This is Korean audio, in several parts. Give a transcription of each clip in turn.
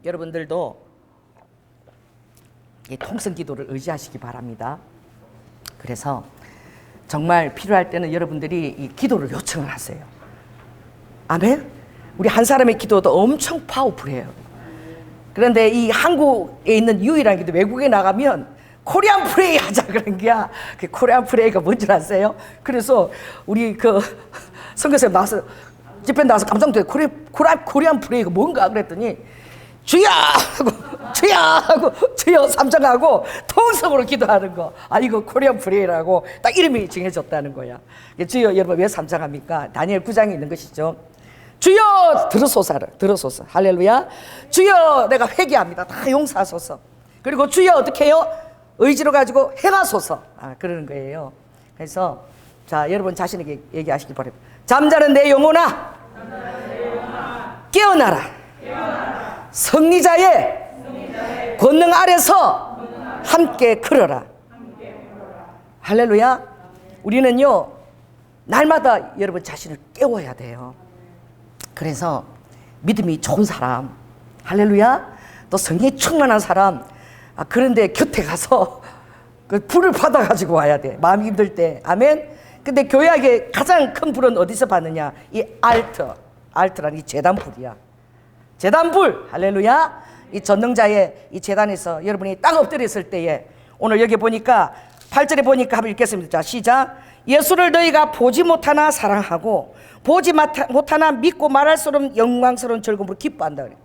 여러분들도 이 통성 기도를 의지하시기 바랍니다. 그래서 정말 필요할 때는 여러분들이 이 기도를 요청을 하세요. 아멘? 우리 한 사람의 기도도 엄청 파워풀해요. 그런데 이 한국에 있는 유일한 기도, 외국에 나가면 코리안 프레이 하자 그런 게야. 그 코리안 프레이가 뭔 줄 아세요? 그래서 우리 그 선교사님 나와서 집회 나와서 깜짝 놀랐어요. 코리안 프레이가 뭔가 그랬더니 주여 하고 주여 하고 주여 삼정하고 통성으로 기도하는 거. 아, 이거 코리안 프레이라고 딱 이름이 정해졌다는 거야. 주여, 여러분 왜 삼정합니까? 다니엘 9장에 있는 것이죠. 주여 들으소서 할렐루야. 주여 내가 회개합니다. 다 용서하소서. 그리고 주여 어떻게 해요? 의지로 가지고 행하소서. 그러는 거예요. 그래서 자, 여러분 자신에게 얘기하시기 바랍니다. 잠자는 내 영혼아 깨어나라. 승리자의 권능 아래서 함께 걸어라. 할렐루야. 우리는요 날마다 여러분 자신을 깨워야 돼요. 그래서 믿음이 좋은 사람, 할렐루야, 또 성령이 충만한 사람, 그런데 곁에 가서 그 불을 받아가지고 와야 돼. 마음이 힘들 때. 아멘. 근데 교회학의 가장 큰 불은 어디서 받느냐? 이 알트라는 이 제단불이야. 제단불, 할렐루야. 이 전능자의 이 제단에서 여러분이 땅 엎드렸을 때에, 오늘 여기 보니까 8절에 보니까 한번 읽겠습니다. 자, 시작. 예수를 너희가 보지 못하나 사랑하고 보지 못하나 믿고 말할 수 없는 영광스러운 즐거움으로 기뻐한다 그래.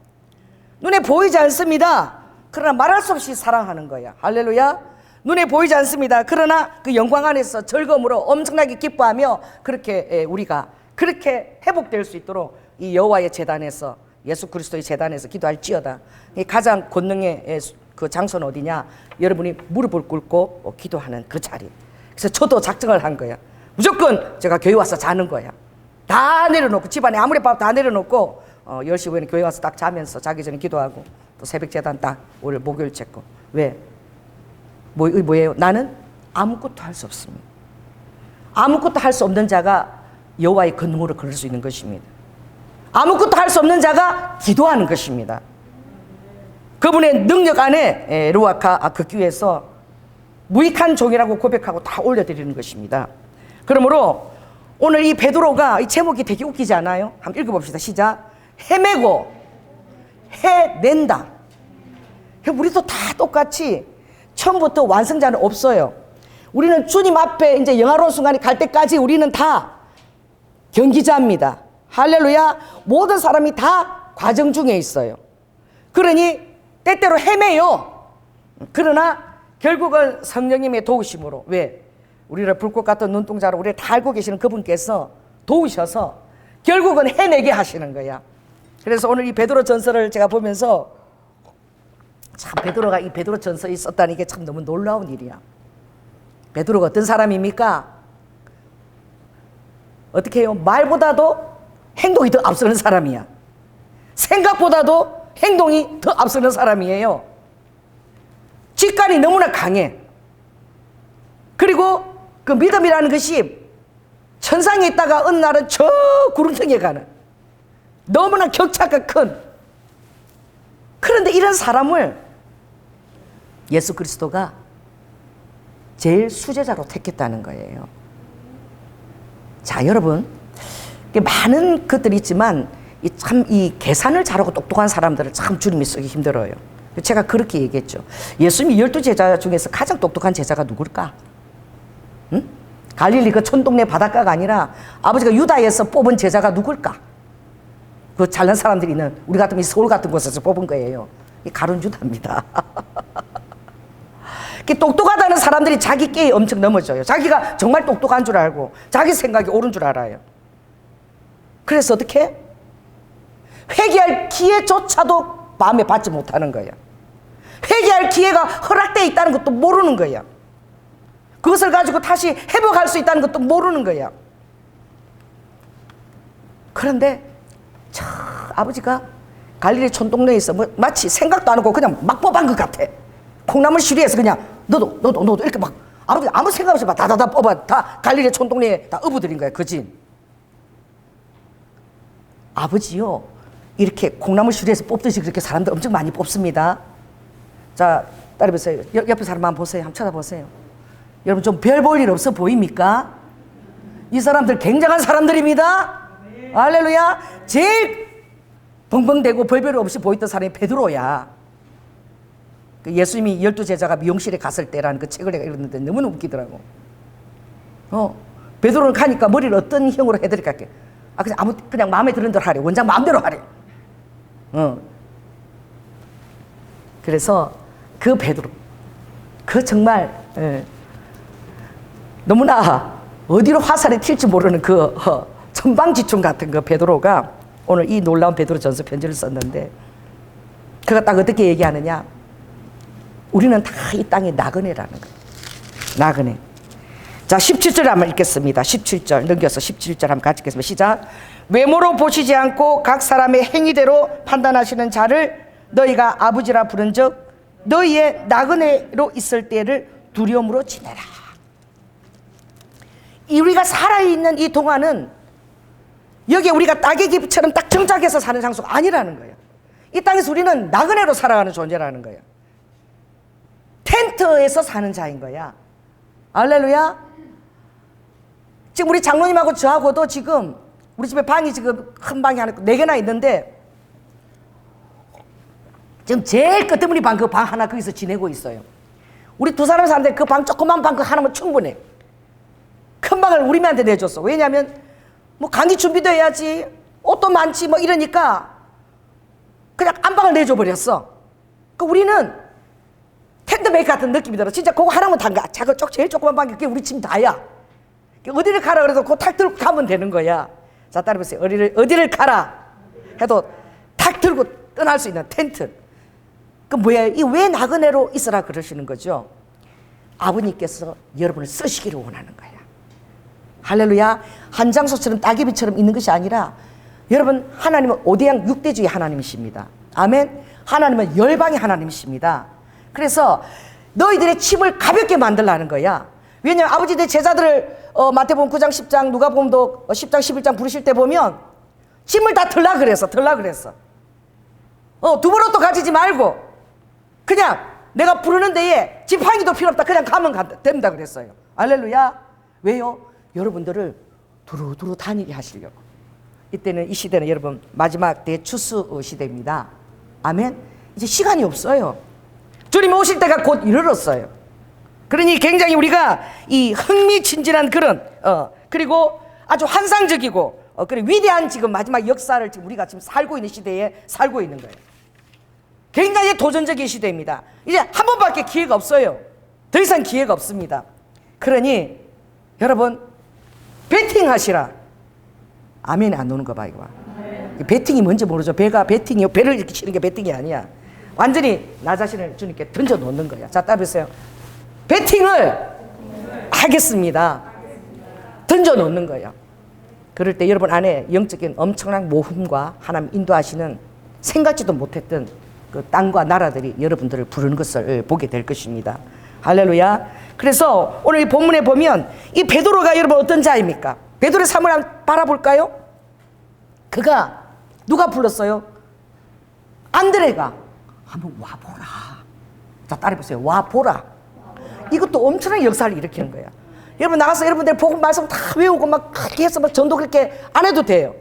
눈에 보이지 않습니다. 그러나 말할 수 없이 사랑하는 거야. 할렐루야. 눈에 보이지 않습니다. 그러나 그 영광 안에서 즐거움으로 엄청나게 기뻐하며 그렇게 우리가 그렇게 회복될 수 있도록 이 여호와의 제단에서, 예수 그리스도의 제단에서 기도할지어다. 이 가장 권능의 그 장소는 어디냐? 여러분이 무릎을 꿇고 기도하는 그 자리. 그래서 저도 작정을 한 거야. 무조건 제가 교회 와서 자는 거야. 다 내려놓고, 집안에 아무리 밥 다 내려놓고 10시 후에는 교회 와서 딱 자면서 자기 전에 기도하고 또 새벽 제단 딱 오늘 목요일 찾고. 왜? 뭐예요? 나는 아무것도 할 수 없습니다. 아무것도 할 수 없는 자가 여호와의 권능으로 걸을 수 있는 것입니다. 아무것도 할 수 없는 자가 기도하는 것입니다. 그분의 능력 안에 루아카 극규에서 무익한 종이라고 고백하고 다 올려드리는 것입니다. 그러므로 오늘 이 베드로가 이 제목이 되게 웃기지 않아요? 한번 읽어봅시다. 시작. 헤매고 해낸다. 우리도 다 똑같이 처음부터 완성자는 없어요. 우리는 주님 앞에 이제 영화로운 순간이 갈 때까지 우리는 다 경기자입니다. 할렐루야. 모든 사람이 다 과정 중에 있어요. 그러니 때때로 헤매요. 그러나 결국은 성령님의 도우심으로, 왜? 우리를 불꽃 같은 눈동자로 우리를 다 알고 계시는 그분께서 도우셔서 결국은 해내게 하시는 거야. 그래서 오늘 이 베드로 전서를 제가 보면서 참 베드로가 이 베드로 전서에 썼다는 게 참 너무 놀라운 일이야. 베드로가 어떤 사람입니까? 어떻게 해요? 말보다도 행동이 더 앞서는 사람이야. 생각보다도 행동이 더 앞서는 사람이에요. 직관이 너무나 강해. 그리고 그 믿음이라는 것이 천상에 있다가 어느 날은 저 구름등에 가는 너무나 격차가 큰, 그런데 이런 사람을 예수 그리스도가 제일 수제자로 택했다는 거예요. 자, 여러분, 많은 것들이 있지만 이 계산을 잘하고 똑똑한 사람들을 참 주님이 쓰기 힘들어요. 제가 그렇게 얘기했죠. 예수님이 12제자 중에서 가장 똑똑한 제자가 누굴까? 응? 갈릴리 그 촌동네 바닷가가 아니라 아버지가 유다에서 뽑은 제자가 누굴까? 그 잘난 사람들이 있는, 우리 같으면 서울 같은 곳에서 뽑은 거예요. 이 가룟 유다입니다. 똑똑하다는 사람들이 자기 깨에 엄청 넘어져요. 자기가 정말 똑똑한 줄 알고 자기 생각이 옳은 줄 알아요. 그래서 어떻게? 회개할 기회조차도 마음에 받지 못하는 거예요. 회개할 기회가 허락되어 있다는 것도 모르는 거예요. 그것을 가지고 다시 회복할 수 있다는 것도 모르는 거예요. 그런데 아버지가 갈릴리 촌동네에서 마치 생각도 안 하고 그냥 막 뽑은 것 같아. 콩나물 시리에서 그냥 너도 이렇게 막 아버지 아무 생각 없이 막 다다다 뽑아 다 갈릴리 촌동네에 다 업어드린 거야. 그진 아버지요, 이렇게 콩나물 수리에서 뽑듯이 그렇게 사람들 엄청 많이 뽑습니다. 자, 따라해보세요. 옆에 사람 한번 보세요. 한번 쳐다보세요. 여러분 좀 별 볼 일 없어 보입니까? 이 사람들 굉장한 사람들입니다. 할렐루야. 제일 벙벙대고 별별 없이 보였던 사람이 베드로야. 그 예수님이 12제자가 미용실에 갔을 때라는 그 책을 내가 읽었는데 너무나 웃기더라고. 베드로는 가니까 머리를 어떤 형으로 해드릴까 할게. 그냥 마음에 드는 대로 하래. 원장 마음대로 하래. 그래서 그 베드로, 그 정말 너무나 어디로 화살이 튈지 모르는 그 천방지축 같은 그 베드로가 오늘 이 놀라운 베드로 전서 편지를 썼는데, 그가 딱 어떻게 얘기하느냐. 우리는 다 이 땅의 나그네라는 거예요. 나그네. 자, 17절 한번 읽겠습니다. 17절 넘겨서 17절 한번 같이 읽겠습니다. 시작. 외모로 보시지 않고 각 사람의 행위대로 판단하시는 자를 너희가 아버지라 부른 적 너희의 나그네로 있을 때를 두려움으로 지내라. 우리가 살아있는 이 동안은 여기에 우리가 딱의 깊이처럼 딱 정착해서 사는 장소가 아니라는 거예요. 이 땅에서 우리는 나그네로 살아가는 존재라는 거예요. 텐트에서 사는 자인 거야. 할렐루야. 지금 우리 장로님하고 저하고도 지금 우리 집에 방이 지금 큰 방이 하나 4개나 있는데 지금 제일 끝머리 방 그 방 하나 거기서 지내고 있어요. 우리 2사람 사는데 그 방 조그만 방 그 하나면 충분해. 큰 방을 우리한테 내줬어. 왜냐하면 뭐 강의 준비도 해야지, 옷도 많지 뭐 이러니까 그냥 안방을 내줘 버렸어. 그 우리는 텐트메이크 같은 느낌이 들어. 진짜 그거 하나면 단가. 제일 조그만 방이 그게 우리 집 다야. 어디를 가라 그래도 그거 탁 들고 가면 되는 거야. 자, 따라해보세요. 어디를 가라 해도 탁 들고 떠날 수 있는 텐트. 그 뭐야? 이 왜 나그네로 있으라 그러시는 거죠? 아버님께서 여러분을 쓰시기를 원하는 거야. 할렐루야. 한 장소처럼 따개비처럼 있는 것이 아니라 여러분, 하나님은 오대양 6대주의 하나님이십니다. 아멘. 하나님은 열방의 하나님이십니다. 그래서 너희들의 짐을 가볍게 만들라는 거야. 왜냐하면 아버지 내 제자들을 마태복음 9장 10장 누가복음도 10장 11장 부르실 때 보면 짐을 다 들라 그랬어. 두번로 또 가지지 말고 그냥 내가 부르는 데에 지팡이도 필요 없다. 그냥 가면 된다 그랬어요. 할렐루야. 왜요? 여러분들을 두루두루 다니게 하시려고. 이때는 이 시대는 여러분 마지막 대추수 시대입니다. 아멘. 이제 시간이 없어요. 주님 오실 때가 곧 이르렀어요. 그러니 굉장히 우리가 이 흥미진진한 그런 그리고 아주 환상적이고 그리고 위대한 지금 마지막 역사를 지금 우리가 지금 살고 있는 시대에 살고 있는 거예요. 굉장히 도전적인 시대입니다. 이제 한 번밖에 기회가 없어요. 더 이상 기회가 없습니다. 그러니 여러분 배팅하시라. 아멘이 안 오는 거 봐, 이거 봐. 배팅이 뭔지 모르죠. 배팅이요. 배를 이렇게 치는 게 배팅이 아니야. 완전히 나 자신을 주님께 던져 놓는 거야. 자, 따라해보세요. 배팅을 하겠습니다. 던져 놓는 거예요. 그럴 때 여러분 안에 영적인 엄청난 모험과 하나님 인도하시는 생각지도 못했던 그 땅과 나라들이 여러분들을 부르는 것을 보게 될 것입니다. 할렐루야. 그래서 오늘 이 본문에 보면 이 베드로가 여러분 어떤 자입니까? 베드로의 삶을 한번 바라볼까요? 그가 누가 불렀어요? 안드레가 한번 와보라. 자, 따라해보세요. 와보라. 이것도 엄청난 역사를 일으키는 거야. 여러분 나가서 여러분들 복음 말씀 다 외우고 막 그렇게 해서 막 전도 그렇게 안 해도 돼요.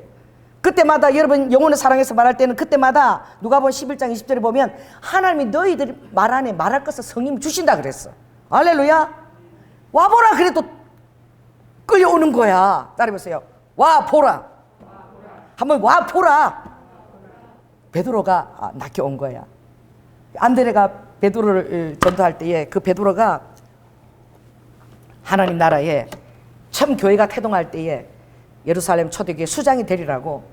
그때마다 여러분 영혼을 사랑해서 말할 때는 그때마다 누가복음 11장 20절에 보면 하나님이 너희들이 말 안에 말할 것을 성령 주신다 그랬어. 할렐루야. 와보라 그래도 끌려오는 거야. 따라해보세요. 와보라. 한번 와보라. 베드로가 낚여온 거야. 안드레가 베드로를 전도할 때에 그 베드로가 하나님 나라에 참 교회가 태동할 때에 예루살렘 초대교회 수장이 되리라고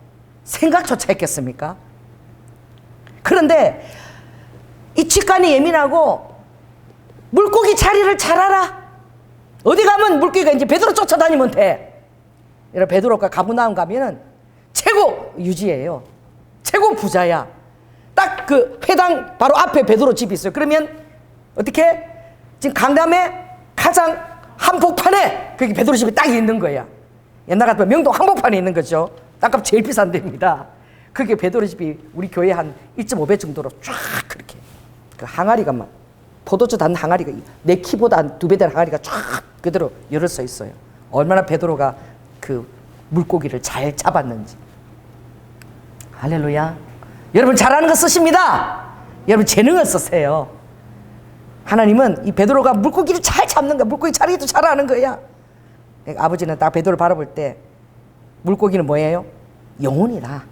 생각조차 했겠습니까? 그런데 이 직관이 예민하고 물고기 자리를 잘 알아. 어디 가면 물고기가 이제 베드로 쫓아다니면 돼. 여러분 베드로가 가브나움 가면은 최고 유지예요. 최고 부자야. 딱 그 회당 바로 앞에 베드로 집이 있어요. 그러면 어떻게? 지금 강남에 가장 한복판에 거기 베드로 집이 딱 있는 거야. 옛날 같으면 명동 한복판에 있는 거죠. 땅값 제일 비싼 데입니다. 그게 베드로 집이 우리 교회 한 1.5배 정도로 쫙 그렇게 그 항아리가 막 포도주 단 항아리가 내 키보다 한 2배 된 항아리가 쫙 그대로 열어 서 있어요. 얼마나 베드로가 그 물고기를 잘 잡았는지. 할렐루야. 여러분 잘하는 거 쓰십니다. 여러분 재능을 쓰세요. 하나님은 이 베드로가 물고기를 잘 잡는 거야. 물고기 자르기도 잘하는 거야. 그러니까 아버지는 딱 베드로를 바라볼 때 물고기는 뭐예요? 영혼이다.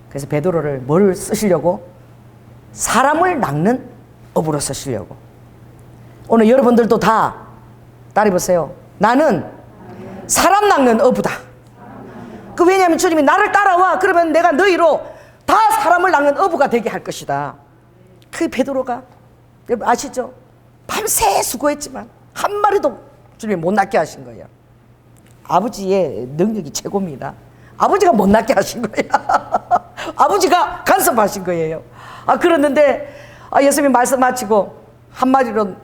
그래서 베드로를 뭘 쓰시려고? 사람을 낚는 업으로 쓰시려고. 오늘 여러분들도 다 따라해보세요. 나는 사람 낚는 어부다. 그 왜냐하면 주님이 나를 따라와. 그러면 내가 너희로 다 사람을 낚는 어부가 되게 할 것이다. 그 베드로가 여러분 아시죠? 밤새 수고했지만 한 마리도 주님이 못 낚게 하신 거예요. 아버지의 능력이 최고입니다. 아버지가 못 낚게 하신 거예요. 아버지가 간섭하신 거예요. 그랬는데 예수님이 말씀 마치고 한 마리로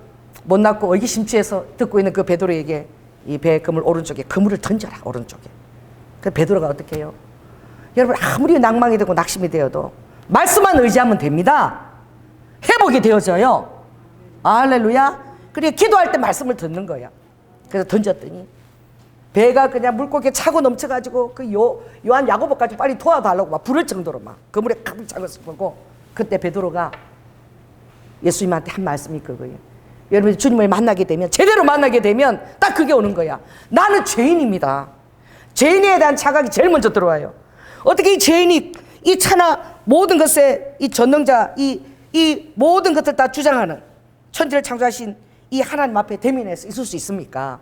못 낚고 의기심취해서 듣고 있는 그 베드로에게 이 배의 그물 오른쪽에 그물을 던져라. 오른쪽에. 그 베드로가 어떻게 해요? 여러분 아무리 낭망이 되고 낙심이 되어도 말씀만 의지하면 됩니다. 회복이 되어져요. 할렐루야. 그리고 기도할 때 말씀을 듣는 거야. 그래서 던졌더니 배가 그냥 물고기에 차고 넘쳐가지고 그 요한 야고보까지 빨리 도와달라고 막 부를 정도로 막 그물에 가득 차고 보고 그때 베드로가 예수님한테 한 말씀이 그거예요. 여러분 주님을 만나게 되면 제대로 만나게 되면 딱 그게 오는 거야. 나는 죄인입니다. 죄인에 대한 자각이 제일 먼저 들어와요. 어떻게 이 죄인이 이 차나 모든 것에 이 전능자 이 모든 것을 다 주장하는 천지를 창조하신 이 하나님 앞에 대면해서 있을 수 있습니까?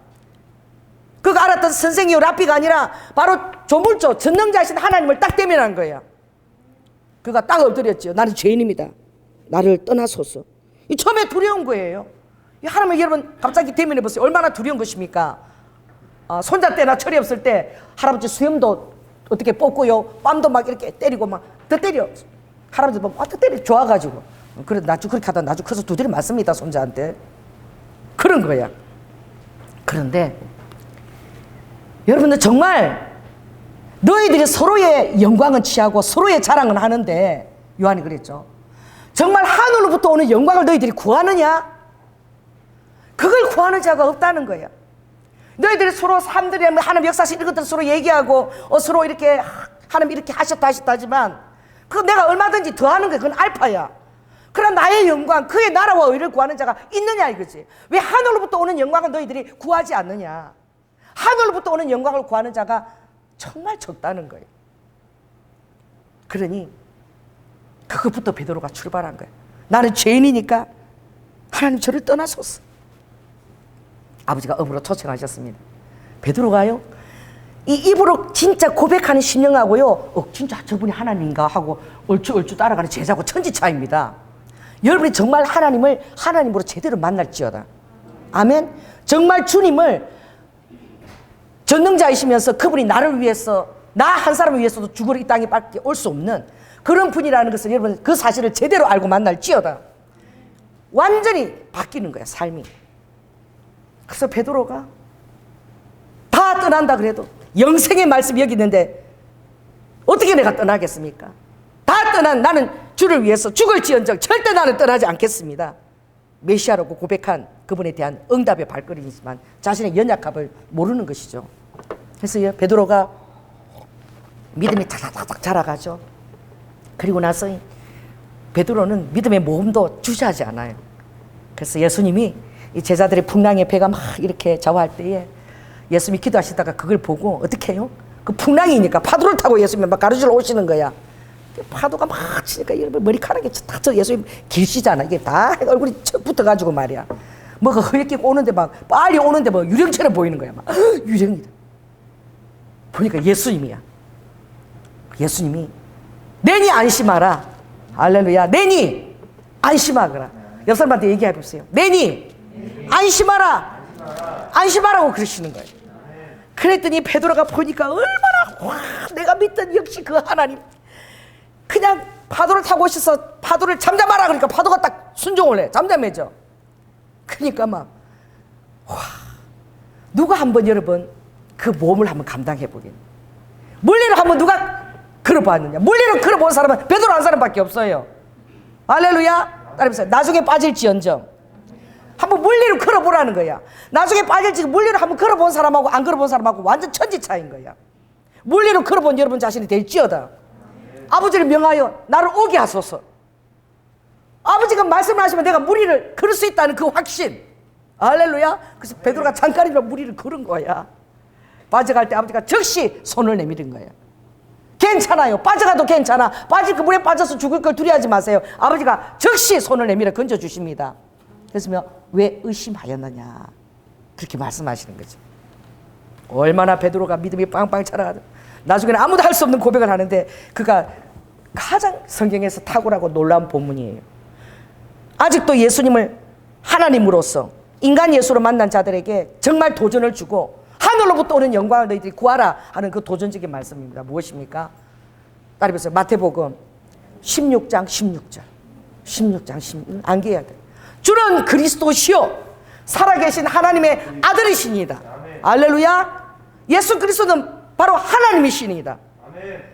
그거 알았던 선생이요 랍비가 아니라 바로 조물주 전능자이신 하나님을 딱 대면한 거예요. 그가 딱 엎드렸죠. 나는 죄인입니다. 나를 떠나소서. 이 처음에 두려운 거예요. 이 하나님을 여러분 갑자기 대면해 보세요. 얼마나 두려운 것입니까? 손자 때나 철이 없을 때 할아버지 수염도 어떻게 뽑고요. 뺨도 막 이렇게 때리고 막 더 때려. 할아버지 보면 더 때려 좋아가지고. 그래 나중 그렇게 하다 나중 커서 두드려 맞습니다. 손자한테. 그런 거야. 그런데 여러분들 정말 너희들이 서로의 영광은 취하고 서로의 자랑은 하는데 요한이 그랬죠. 정말 하늘로부터 오는 영광을 너희들이 구하느냐? 그걸 구하는 자가 없다는 거야. 너희들이 서로 사람들이 하나님 역사실 이런 것들 서로 얘기하고 서로 이렇게 하나님 이렇게 하셨다 하지만 그거 내가 얼마든지 더 하는 거야. 그건 알파야. 그러나 나의 영광 그의 나라와 의를 구하는 자가 있느냐 이거지. 왜 하늘로부터 오는 영광을 너희들이 구하지 않느냐. 하늘로부터 오는 영광을 구하는 자가 정말 적다는 거예요. 그러니 그것부터 베드로가 출발한 거예요. 나는 죄인이니까 하나님 저를 떠나소서. 아버지가 업으로 초청하셨습니다. 베드로가요 이 입으로 진짜 고백하는 심령하고요 진짜 저분이 하나님인가 하고 얼추 따라가는 제자고 천지차이입니다. 여러분이 정말 하나님을 하나님으로 제대로 만날지어다. 아멘. 정말 주님을 전능자이시면서 그분이 나를 위해서 나 한 사람을 위해서도 죽으러 이 땅에 밖에 올 수 없는 그런 분이라는 것을 여러분 그 사실을 제대로 알고 만날지어다. 완전히 바뀌는 거야 삶이. 그래서 베드로가 다 떠난다 그래도 영생의 말씀이 여기 있는데 어떻게 내가 떠나겠습니까? 다 떠난 나는 주를 위해서 죽을지언정 절대 나는 떠나지 않겠습니다. 메시아라고 고백한 그분에 대한 응답의 발걸음이지만 자신의 연약함을 모르는 것이죠. 그래서 베드로가 믿음이 다다닥 자라가죠. 그리고 나서 베드로는 믿음의 모험도 주저하지 않아요. 그래서 예수님이 이 제자들의 풍랑의 배가 막 이렇게 좌우할 때에 예수님이 기도하시다가 그걸 보고 어떻게 해요? 그 풍랑이니까 파도를 타고 예수님이 막 가르치러 오시는 거야. 파도가 막 치니까 여러분 머리카락이 다 예수님 길시잖아. 이게 다 얼굴이 척 붙어가지고 말이야. 뭐가 흐릿게 오는데 막 빨리 오는데 뭐 유령처럼 보이는 거야. 막 유령이다. 보니까 예수님이야. 예수님이 내니 안심하라. 할렐루야. 내니 안심하거라. 옆 사람한테 얘기해 보세요. 내니 안심하라. 안심하라고 그러시는 거예요. 그랬더니 베드로가 보니까 얼마나 와 내가 믿던 역시 그 하나님 그냥 파도를 타고 오셔서 파도를 잠잠하라 그러니까 파도가 딱 순종을 해. 잠잠해져. 그러니까 막 와 누가 한번 여러분 그 몸을 한번 감당해 보겠네. 물리를 한번 누가 걸어봤느냐? 물리로 걸어본 사람은 베드로 한 사람밖에 없어요. 할렐루야. 따라해보세요. 나중에 빠질지언정. 한번 물리로 걸어보라는 거야. 나중에 빠질지 물리로 한번 걸어본 사람하고 안 걸어본 사람하고 완전 천지 차이인 거야. 물리로 걸어본 여러분 자신이 될지어다. 아버지를 명하여 나를 오게 하소서. 아버지가 말씀을 하시면 내가 무리를 걸을 수 있다는 그 확신. 할렐루야. 그래서 베드로가 잠깐이라도 무리를 걸은 거야. 빠져갈 때 아버지가 즉시 손을 내밀은 거야. 괜찮아요. 빠져가도 괜찮아. 빠질 그 물에 빠져서 죽을 걸 두려워하지 마세요. 아버지가 즉시 손을 내밀어 건져주십니다. 그래서 왜 의심하였느냐 그렇게 말씀하시는 거죠. 얼마나 베드로가 믿음이 빵빵 차라가지고 나중에는 아무도 할 수 없는 고백을 하는데 그가 가장 성경에서 탁월하고 놀라운 본문이에요. 아직도 예수님을 하나님으로서 인간 예수로 만난 자들에게 정말 도전을 주고 하늘로부터 오는 영광을 너희들이 구하라 하는 그 도전적인 말씀입니다. 무엇입니까? 따라해보세요. 마태복음 16장 16절 16장 16절 암기해야 돼. 주는 그리스도시요 살아계신 하나님의 아들이시니이다. 할렐루야. 예수 그리스도는 바로 하나님이시니이다.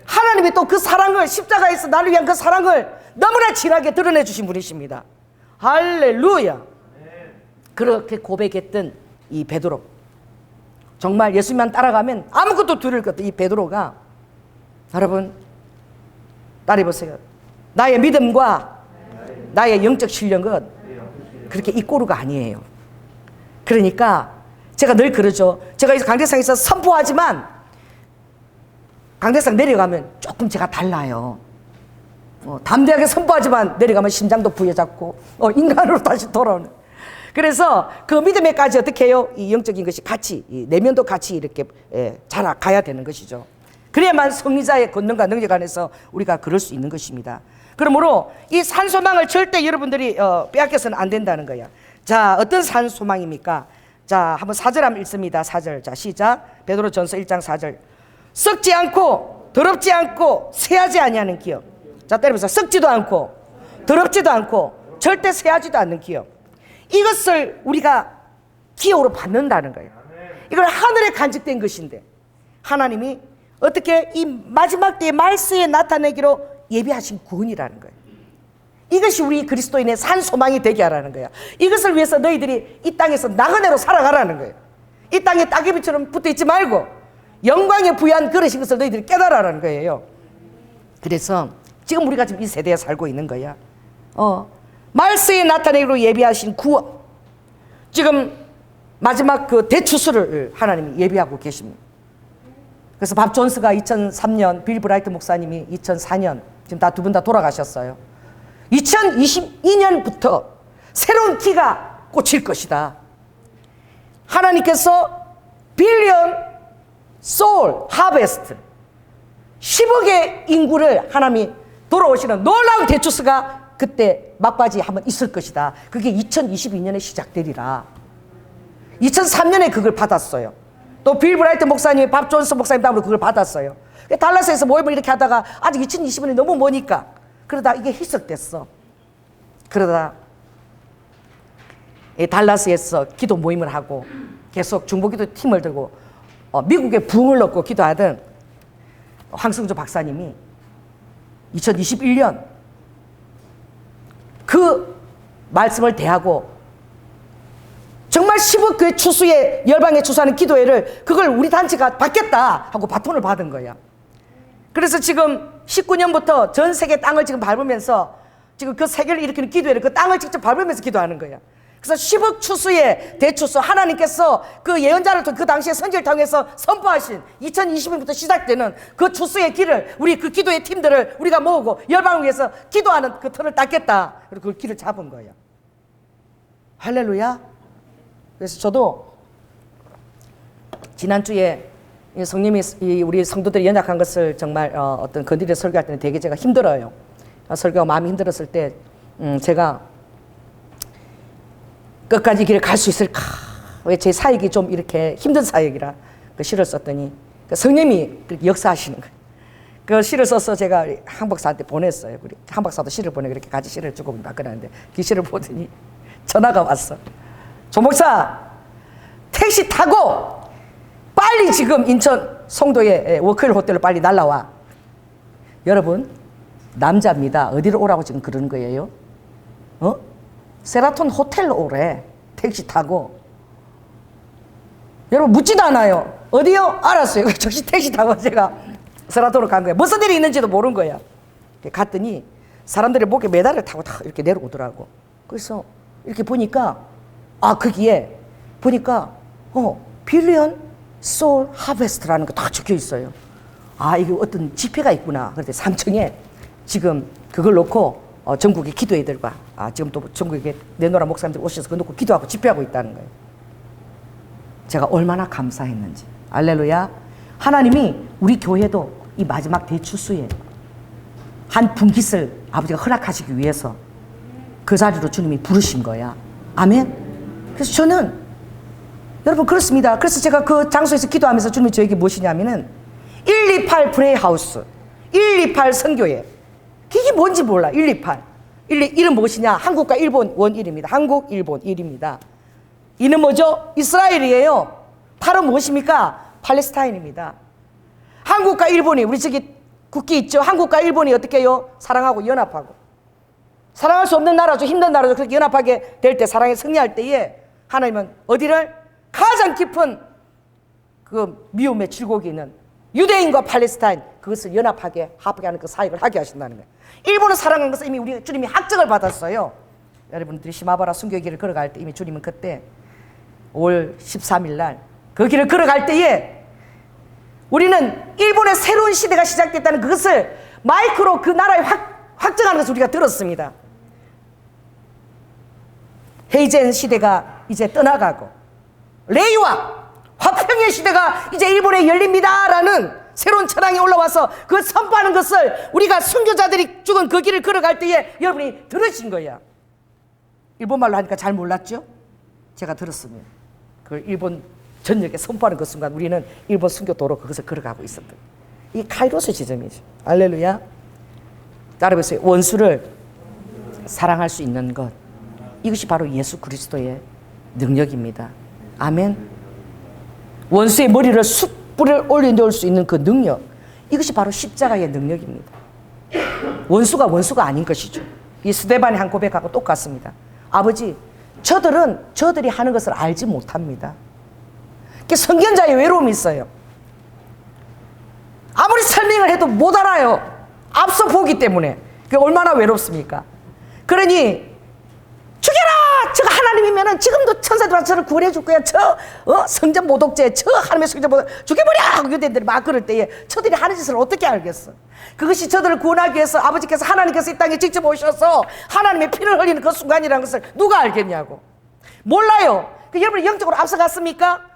하나님이 또 그 사랑을 십자가에서 나를 위한 그 사랑을 너무나 진하게 드러내 주신 분이십니다. 할렐루야. 그렇게 고백했던 이 베드로, 정말 예수님만 따라가면 아무것도 두려울 것 없던 이 베드로가, 여러분 따라해보세요. 나의 믿음과 나의 영적 실력은 그렇게 이꼬루가 아니에요. 그러니까 제가 늘 그러죠. 제가 강대상에서 선포하지만 강대상 내려가면 조금 제가 달라요. 담대하게 선포하지만 내려가면 심장도 부여잡고 인간으로 다시 돌아오는. 그래서 그 믿음에까지 어떻게 해요? 이 영적인 것이 같이, 이 내면도 같이 이렇게 자라가야 되는 것이죠. 그래야만 성리자의 권능과 능력 안에서 우리가 그럴 수 있는 것입니다. 그러므로 이 산소망을 절대 여러분들이 빼앗겨서는 안 된다는 거야. 자, 어떤 산소망입니까? 자, 한번 4절 한번 읽습니다. 4절. 자, 시작. 베드로전서 1장 4절. 썩지 않고 더럽지 않고 새하지 아니하는 기업. 자, 때려보세요. 썩지도 않고 더럽지도 않고 절대 새하지도 않는 기업. 이것을 우리가 기업으로 받는다는 거예요. 이걸 하늘에 간직된 것인데 하나님이 어떻게 이 마지막 때의 말세에 나타내기로 예비하신 구원이라는 거예요. 이것이 우리 그리스도인의 산 소망이 되게 하라는 거야. 이것을 위해서 너희들이 이 땅에서 나그네로 살아가라는 거예요. 이 땅에 따개비처럼 붙어있지 말고 영광에 부여한 그릇인 것을 너희들이 깨달아라는 거예요. 그래서 지금 우리가 지금 이 세대에 살고 있는 거야. 말세에 나타내기로 예비하신 구원. 지금 마지막 그 대추수를 하나님이 예비하고 계십니다. 그래서 밥 존스가 2003년, 빌 브라이트 목사님이 2004년, 지금 다 두 분 다 돌아가셨어요. 2022년부터 새로운 기가 꽂힐 것이다. 하나님께서 빌리언 소울 하베스트 10억의 인구를 하나님이 돌아오시는 놀라운 대추수가 그때 막바지에 한번 있을 것이다. 그게 2022년에 시작되리라. 2003년에 그걸 받았어요. 또 빌 브라이트 목사님이 밥 존스 목사님 다음으로 그걸 받았어요. 달라스에서 모임을 이렇게 하다가 아직 2020년이 너무 머니까 그러다 이게 희석됐어. 그러다 달라스에서 기도 모임을 하고 계속 중보기도 팀을 들고 미국에 부흥을 얻고 기도하던 황승조 박사님이 2021년 그 말씀을 대하고 정말 10억 교회 추수에 열방에 추수하는 기도회를 그걸 우리 단체가 받겠다 하고 바톤을 받은 거야. 그래서 지금 19년부터 전 세계 땅을 지금 밟으면서 지금 그 세계를 일으키는 기도회를 그 땅을 직접 밟으면서 기도하는 거야. 그래서 10억 추수의 대추수 하나님께서 그 예언자를 그 당시에 선지를 통해서 선포하신 2020년부터 시작되는 그 추수의 길을 우리 그 기도의 팀들을 우리가 모으고 열방을 위해서 기도하는 그 틀을 닦겠다. 그리고 그 길을 잡은 거예요. 할렐루야. 그래서 저도 지난주에 성님이 우리 성도들이 연약한 것을 정말 어떤 건드려 설교할 때는 되게 제가 힘들어요. 설교가 마음이 힘들었을 때 제가 끝까지 길을 갈 수 있을까? 왜 제 사역이 좀 이렇게 힘든 사역이라 그 시를 썼더니 그 성님이 그렇게 역사하시는 거예요. 그 시를 써서 제가 한 박사한테 보냈어요. 한 박사도 시를 보내 그렇게 같이 시를 주고 바꾸는데 그 시를 보더니 전화가 왔어. 조 목사, 택시 타고 빨리 지금 인천 송도의 워크힐 호텔로 빨리 날라와. 여러분, 남자입니다. 어디로 오라고 지금 그러는 거예요? 세라톤 호텔로 오래. 택시 타고. 여러분, 묻지도 않아요. 어디요? 알았어요. 즉시 택시 타고 제가 세라톤으로 간 거예요. 무슨 일이 있는지도 모르는 거야. 갔더니 사람들이 목에 메달을 타고 다 이렇게 내려오더라고. 그래서 이렇게 보니까, 거기에 보니까, 빌리언 소울 하베스트라는 거 다 적혀 있어요. 이게 어떤 집회가 있구나. 그런데 3층에 지금 그걸 놓고 전국의 기도회들과 지금 또 전국에 내노라 목사님들 오셔서 그거 놓고 기도하고 집회하고 있다는 거예요. 제가 얼마나 감사했는지. 알렐루야. 하나님이 우리 교회도 이 마지막 대추수에 한 분깃을 아버지가 허락하시기 위해서 그 자리로 주님이 부르신 거야. 아멘. 그래서 저는 여러분 그렇습니다. 그래서 제가 그 장소에서 기도하면서 주님이 저에게 무엇이냐면은 128 브레이하우스, 128 선교회. 이게 뭔지 몰라. 128. 이름 무엇이냐? 한국과 일본 원일입니다. 한국, 일본 일입니다. 이는 뭐죠? 이스라엘이에요. 바로 무엇입니까? 팔레스타인입니다. 한국과 일본이, 우리 저기 국기 있죠? 한국과 일본이 어떻게 해요? 사랑하고 연합하고. 사랑할 수 없는 나라죠. 힘든 나라죠. 그렇게 연합하게 될 때, 사랑에 승리할 때에 하나님은 어디를? 가장 깊은 그 미움의 질곡이 있는 유대인과 팔레스타인, 그것을 연합하게, 합하게 하는 그 사역을 하게 하신다는 거예요. 일본을 사랑하는 것은 이미 우리 주님이 학적을 받았어요. 여러분들이 시마바라 순교길을 걸어갈 때 이미 주님은 그때 5월 13일 날 그 길을 걸어갈 때에 우리는 일본의 새로운 시대가 시작됐다는 그것을 마이크로 그 나라에 확정하는 것을 우리가 들었습니다. 헤이젠 시대가 이제 떠나가고 레이와 화평의 시대가 이제 일본에 열립니다라는 새로운 천황이 올라와서 그 선포하는 것을 우리가 순교자들이 죽은 그 길을 걸어갈 때에 여러분이 들으신 거야. 일본말로 하니까 잘 몰랐죠? 제가 들었으면 그 일본 전역에 선포하는 그 순간 우리는 일본 순교도로 그것을 걸어가고 있었던 이 카이로스 지점이죠. 알렐루야. 따라해보세요. 원수를 사랑할 수 있는 것, 이것이 바로 예수 그리스도의 능력입니다. 아멘. 원수의 머리를 숯불을 올려놓을 수 있는 그 능력, 이것이 바로 십자가의 능력입니다. 원수가 아닌 것이죠. 이 스데반의 한 고백하고 똑같습니다. 아버지, 저들이 하는 것을 알지 못합니다. 선견자의 외로움이 있어요. 아무리 설명을 해도 못 알아요. 앞서 보기 때문에. 그게 얼마나 외롭습니까? 그러니 죽여라! 저가 하나님이면은 지금도 천사들 와서 저를 구원해 줄 거야. 성전 모독죄, 하나님의 성전 모독 죽여버려! 유대인들이 막 그럴 때에 저들이 하는 짓을 어떻게 알겠어? 그것이 저들을 구원하기 위해서 아버지께서 하나님께서 이 땅에 직접 오셔서 하나님의 피를 흘리는 그 순간이라는 것을 누가 알겠냐고. 몰라요. 여러분이 영적으로 앞서갔습니까?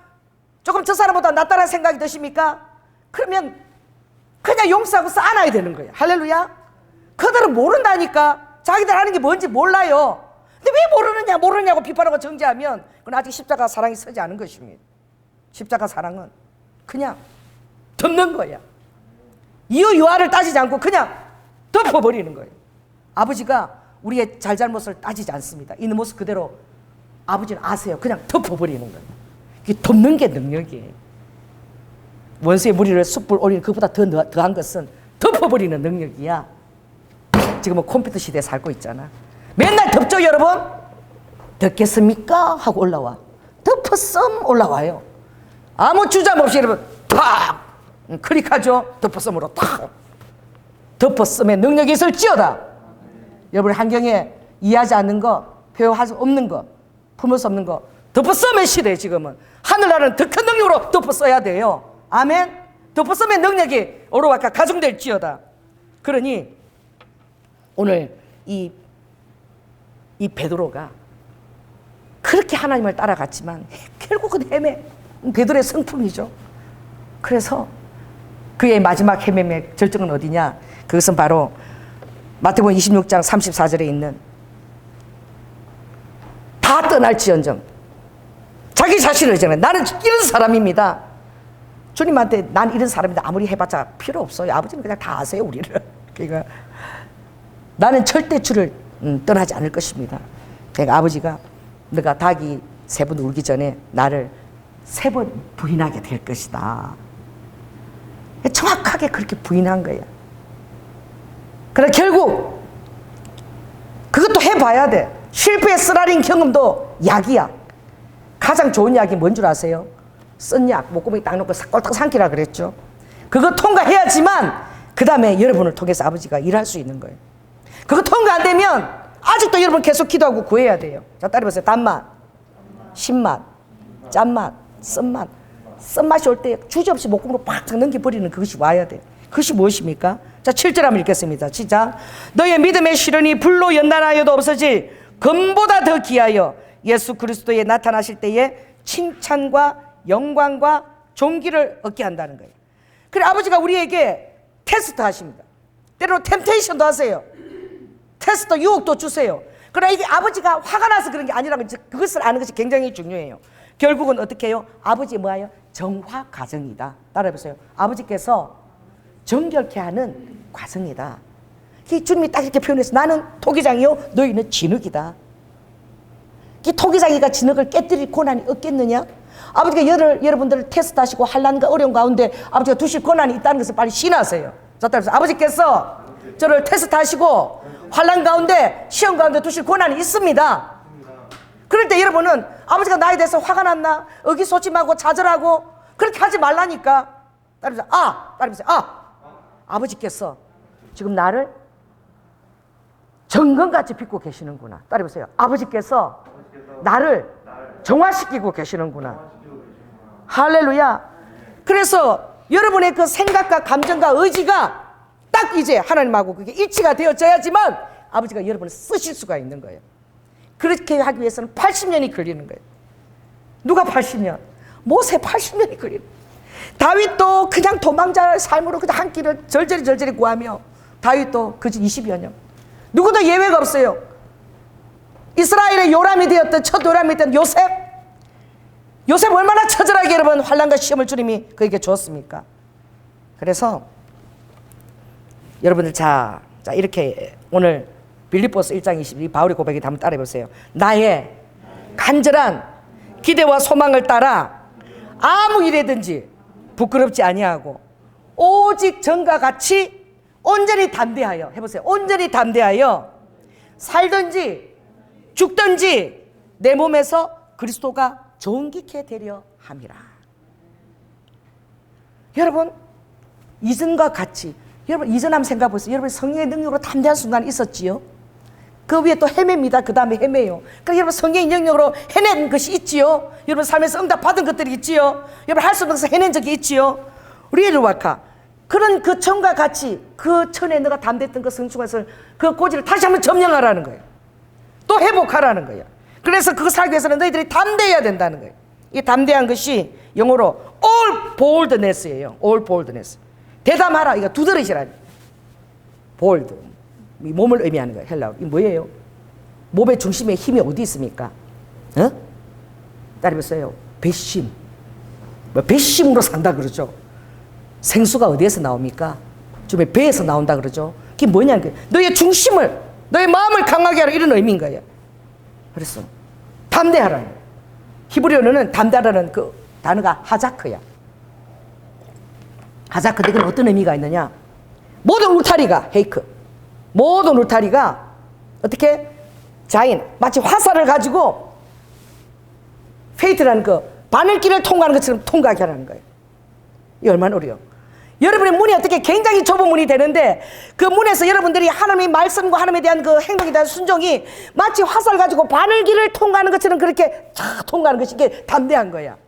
조금 저 사람보다 낫다는 생각이 드십니까? 그러면 그냥 용서하고 쌓아놔야 되는 거예요. 할렐루야. 그들은 모른다니까. 자기들 하는 게 뭔지 몰라요. 근데 왜 모르느냐고 비판하고 정죄하면 그건 아직 십자가 사랑이 서지 않은 것입니다. 십자가 사랑은 그냥 덮는 거야. 이유 유아를 따지지 않고 그냥 덮어버리는 거예요. 아버지가 우리의 잘잘못을 따지지 않습니다. 있는 모습 그대로 아버지는 아세요. 그냥 덮어버리는 거예요. 이게 덮는 게 능력이에요. 원수의 무리를 숯불 올리는 그보다 더한 것은 덮어버리는 능력이야. 지금은 컴퓨터 시대에 살고 있잖아. 맨날 덮죠 여러분? 덮겠습니까? 하고 올라와. 덮었음 올라와요. 아무 주장 없이 여러분 탁 클릭하죠. 덮었음으로 탁. 덮었음의 능력이 있을지어다. 여러분 환경에 이해하지 않는 거, 표현할 수 없는 거, 품을 수 없는 거, 덮었음의 시대에 지금은 하늘나라는 더 큰 능력으로 덮었어야 돼요. 아멘. 덮었음의 능력이 오로와카 가중될지어다. 그러니 오늘 이 베드로가 그렇게 하나님을 따라갔지만 결국은 헤매. 베드로의 성품이죠. 그래서 그의 마지막 헤매의 절정은 어디냐? 그것은 바로 마태복음 26장 34절에 있는 다 떠날지언정 자기 자신을 정해. 나는 이런 사람입니다. 주님한테 난 이런 사람이다 아무리 해봤자 필요 없어요. 아버지는 그냥 다 아세요 우리를. 그러니까 나는 절대 주를 떠나지 않을 것입니다. 그러니까 아버지가 너가 닭이 3번 울기 전에 나를 3번 부인하게 될 것이다. 정확하게 그렇게 부인한 거야. 그래 결국 그것도 해봐야 돼. 실패의 쓰라린 경험도 약이야. 가장 좋은 약이 뭔 줄 아세요? 쓴 약, 목구멍에 딱 놓고 꼴딱 삼키라 그랬죠. 그거 통과해야지만 그 다음에 여러분을 통해서 아버지가 일할 수 있는 거예요. 그거 통과 안 되면 아직도 여러분 계속 기도하고 구해야 돼요. 자, 따라해보세요. 단맛, 신맛, 짠맛, 쓴맛. 쓴맛이 올 때 주저없이 목구멍으로 팍 넘겨버리는 그것이 와야 돼요. 그것이 무엇입니까? 자, 7절 한번 읽겠습니다. 시작. 너의 믿음의 시련이 불로 연단하여도 없어질 금보다 더 귀하여 예수 그리스도에 나타나실 때에 칭찬과 영광과 존귀를 얻게 한다는 거예요. 그래 아버지가 우리에게 테스트 하십니다. 때로는 템테이션도 하세요. 테스트 유혹도 주세요. 그러나 이게 아버지가 화가 나서 그런 게 아니라면 그것을 아는 것이 굉장히 중요해요. 결국은 어떻게 해요? 아버지 뭐예요? 정화 과정이다. 따라해보세요. 아버지께서 정결케 하는 과정이다. 주님이 딱 이렇게 표현해서 나는 토기장이요 너희는 진흙이다. 이 토기장이가 진흙을 깨뜨릴 권한이 없겠느냐? 아버지가 여러분들을 테스트하시고 환난과 어려운 가운데 아버지가 두실 권한이 있다는 것을 빨리 신하세요. 자, 따라서 아버지께서 저를 테스트하시고 환난 가운데 시험 가운데 두실 권한이 있습니다. 그럴 때 여러분은 아버지가 나에 대해서 화가 났나? 의기소침하고 좌절하고 그렇게 하지 말라니까. 따라해보세요. 아버지께서 지금 나를 정금같이 빚고 계시는구나. 따라해보세요. 아버지께서 나를 정화시키고 계시는구나. 할렐루야. 그래서 여러분의 그 생각과 감정과 의지가 딱 이제 하나님하고 그게 일치가 되어져야지만 아버지가 여러분을 쓰실 수가 있는 거예요. 그렇게 하기 위해서는 80년이 걸리는 거예요. 누가 80년? 모세 80년이 걸리는 거예요. 다윗도 그냥 도망자 삶으로 그냥 한 길을 절절히 구하며 다윗도 그저 20여 년. 누구도 예외가 없어요. 이스라엘의 요람이 되었던 첫 요람이 됐던 요셉 얼마나 처절하게 여러분 환난과 시험을 주님이 그에게 주었습니까? 그래서 여러분들 자 이렇게 오늘 빌립보서 1장 22 바울의 고백이 한번 따라해보세요. 나의 간절한 기대와 소망을 따라 아무 일이든지 부끄럽지 아니하고 오직 전과 같이 온전히 담대하여 해보세요. 온전히 담대하여 살든지 죽든지 내 몸에서 그리스도가 존귀케 되려 함이라. 여러분 이전과 같이 여러분 이전 한번 생각해 보세요. 여러분 성령의 능력으로 담대한 순간이 있었지요. 그 위에 또 헤매입니다. 그 다음에 헤매요. 그러니까 여러분 성령의 능력으로 해낸 것이 있지요. 여러분 삶에서 응답 받은 것들이 있지요. 여러분 할 수 없는 것을 해낸 적이 있지요. 리엘와카 그런 그 천과 같이 그 천에 너가 담대했던 그 성충에서 그 고지를 다시 한번 점령하라는 거예요. 또 회복하라는 거예요. 그래서 그거 살기 위해서는 너희들이 담대해야 된다는 거예요. 이 담대한 것이 영어로 all boldness예요. all boldness. 대담하라. 이거 두드러지라. bold. 몸을 의미하는 거예요. 헬라어. 이 뭐예요? 몸의 중심에 힘이 어디 있습니까? 따라해보세요. 배심. 배심으로 산다 그러죠. 생수가 어디에서 나옵니까? 좀 배에서 나온다 그러죠. 그게 뭐냐는 거예요. 너의 중심을, 너의 마음을 강하게 하라 이런 의미인 거예요. 그래서 담대하라는 거예요. 히브리어는 담대하라는 그 단어가 하자크야. 하자크인데 그건 어떤 의미가 있느냐? 모든 울타리가 헤이크. 모든 울타리가 어떻게? 자인 마치 화살을 가지고 페이트라는 그 바늘길을 통과하는 것처럼 통과하게 하라는 거예요. 이 얼마나 어려워. 여러분의 문이 어떻게 굉장히 좁은 문이 되는데 그 문에서 여러분들이 하나님의 말씀과 하나님에 대한 그 행동에 대한 순종이 마치 화살 가지고 바늘길을 통과하는 것처럼 그렇게 쫙 통과하는 것이 이게 담대한 거야.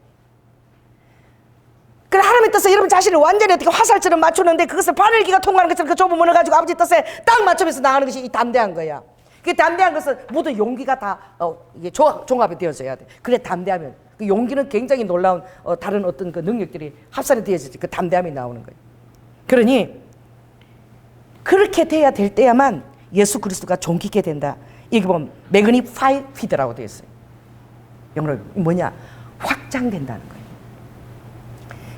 그래 하나님의 뜻에 여러분 자신을 완전히 어떻게 화살처럼 맞추는데 그것을 바늘기가 통과하는 것처럼 그 좁은 문을 가지고 아버지 뜻에 딱 맞추면서 나가는 것이 이 담대한 거야. 그 담대한 것은 모든 용기가 다 이게 종합이 되어져야 돼. 그래 담대하면 그 용기는 굉장히 놀라운 다른 어떤 그 능력들이 합산이 되어지지 그 담대함이 나오는 거예요. 그러니 그렇게 돼야 될 때야만 예수 그리스도가 존귀게 된다. 이게 보면 매그니파이드라고 되어 있어요. 영어로 뭐냐? 확장된다는 거예요.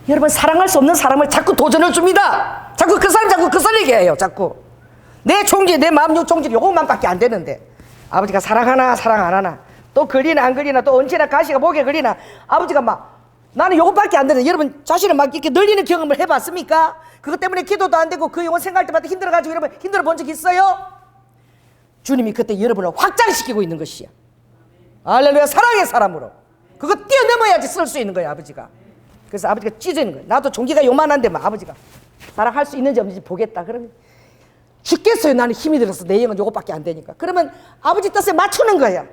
여러분 사랑할 수 없는 사람을 자꾸 도전을 줍니다. 자꾸 그 사람 자꾸 그 살리게 해요. 자꾸 내 종지 내 마음 종지 요것만밖에 안 되는데 아버지가 사랑하나 사랑 안 하나 또 걸리나 안 걸리나 또 언제나 가시가 목에 걸리나 아버지가 막 나는 요것밖에 안 되는데, 여러분 자신을 막 이렇게 늘리는 경험을 해봤습니까? 그것 때문에 기도도 안 되고 그 영혼 생각할 때마다 힘들어가지고 여러분 힘들어 본 적 있어요? 주님이 그때 여러분을 확장시키고 있는 것이야. 할렐루야. 사랑의 사람으로 그거 뛰어넘어야지 쓸 수 있는 거야 아버지가. 그래서 아버지가 찢어지는 거야. 나도 종기가 요만한데 막 아버지가 사랑할 수 있는지 없는지 보겠다. 그러면 죽겠어요. 나는 힘이 들어서 내 영은 요것밖에 안 되니까. 그러면 아버지 뜻에 맞추는 거야.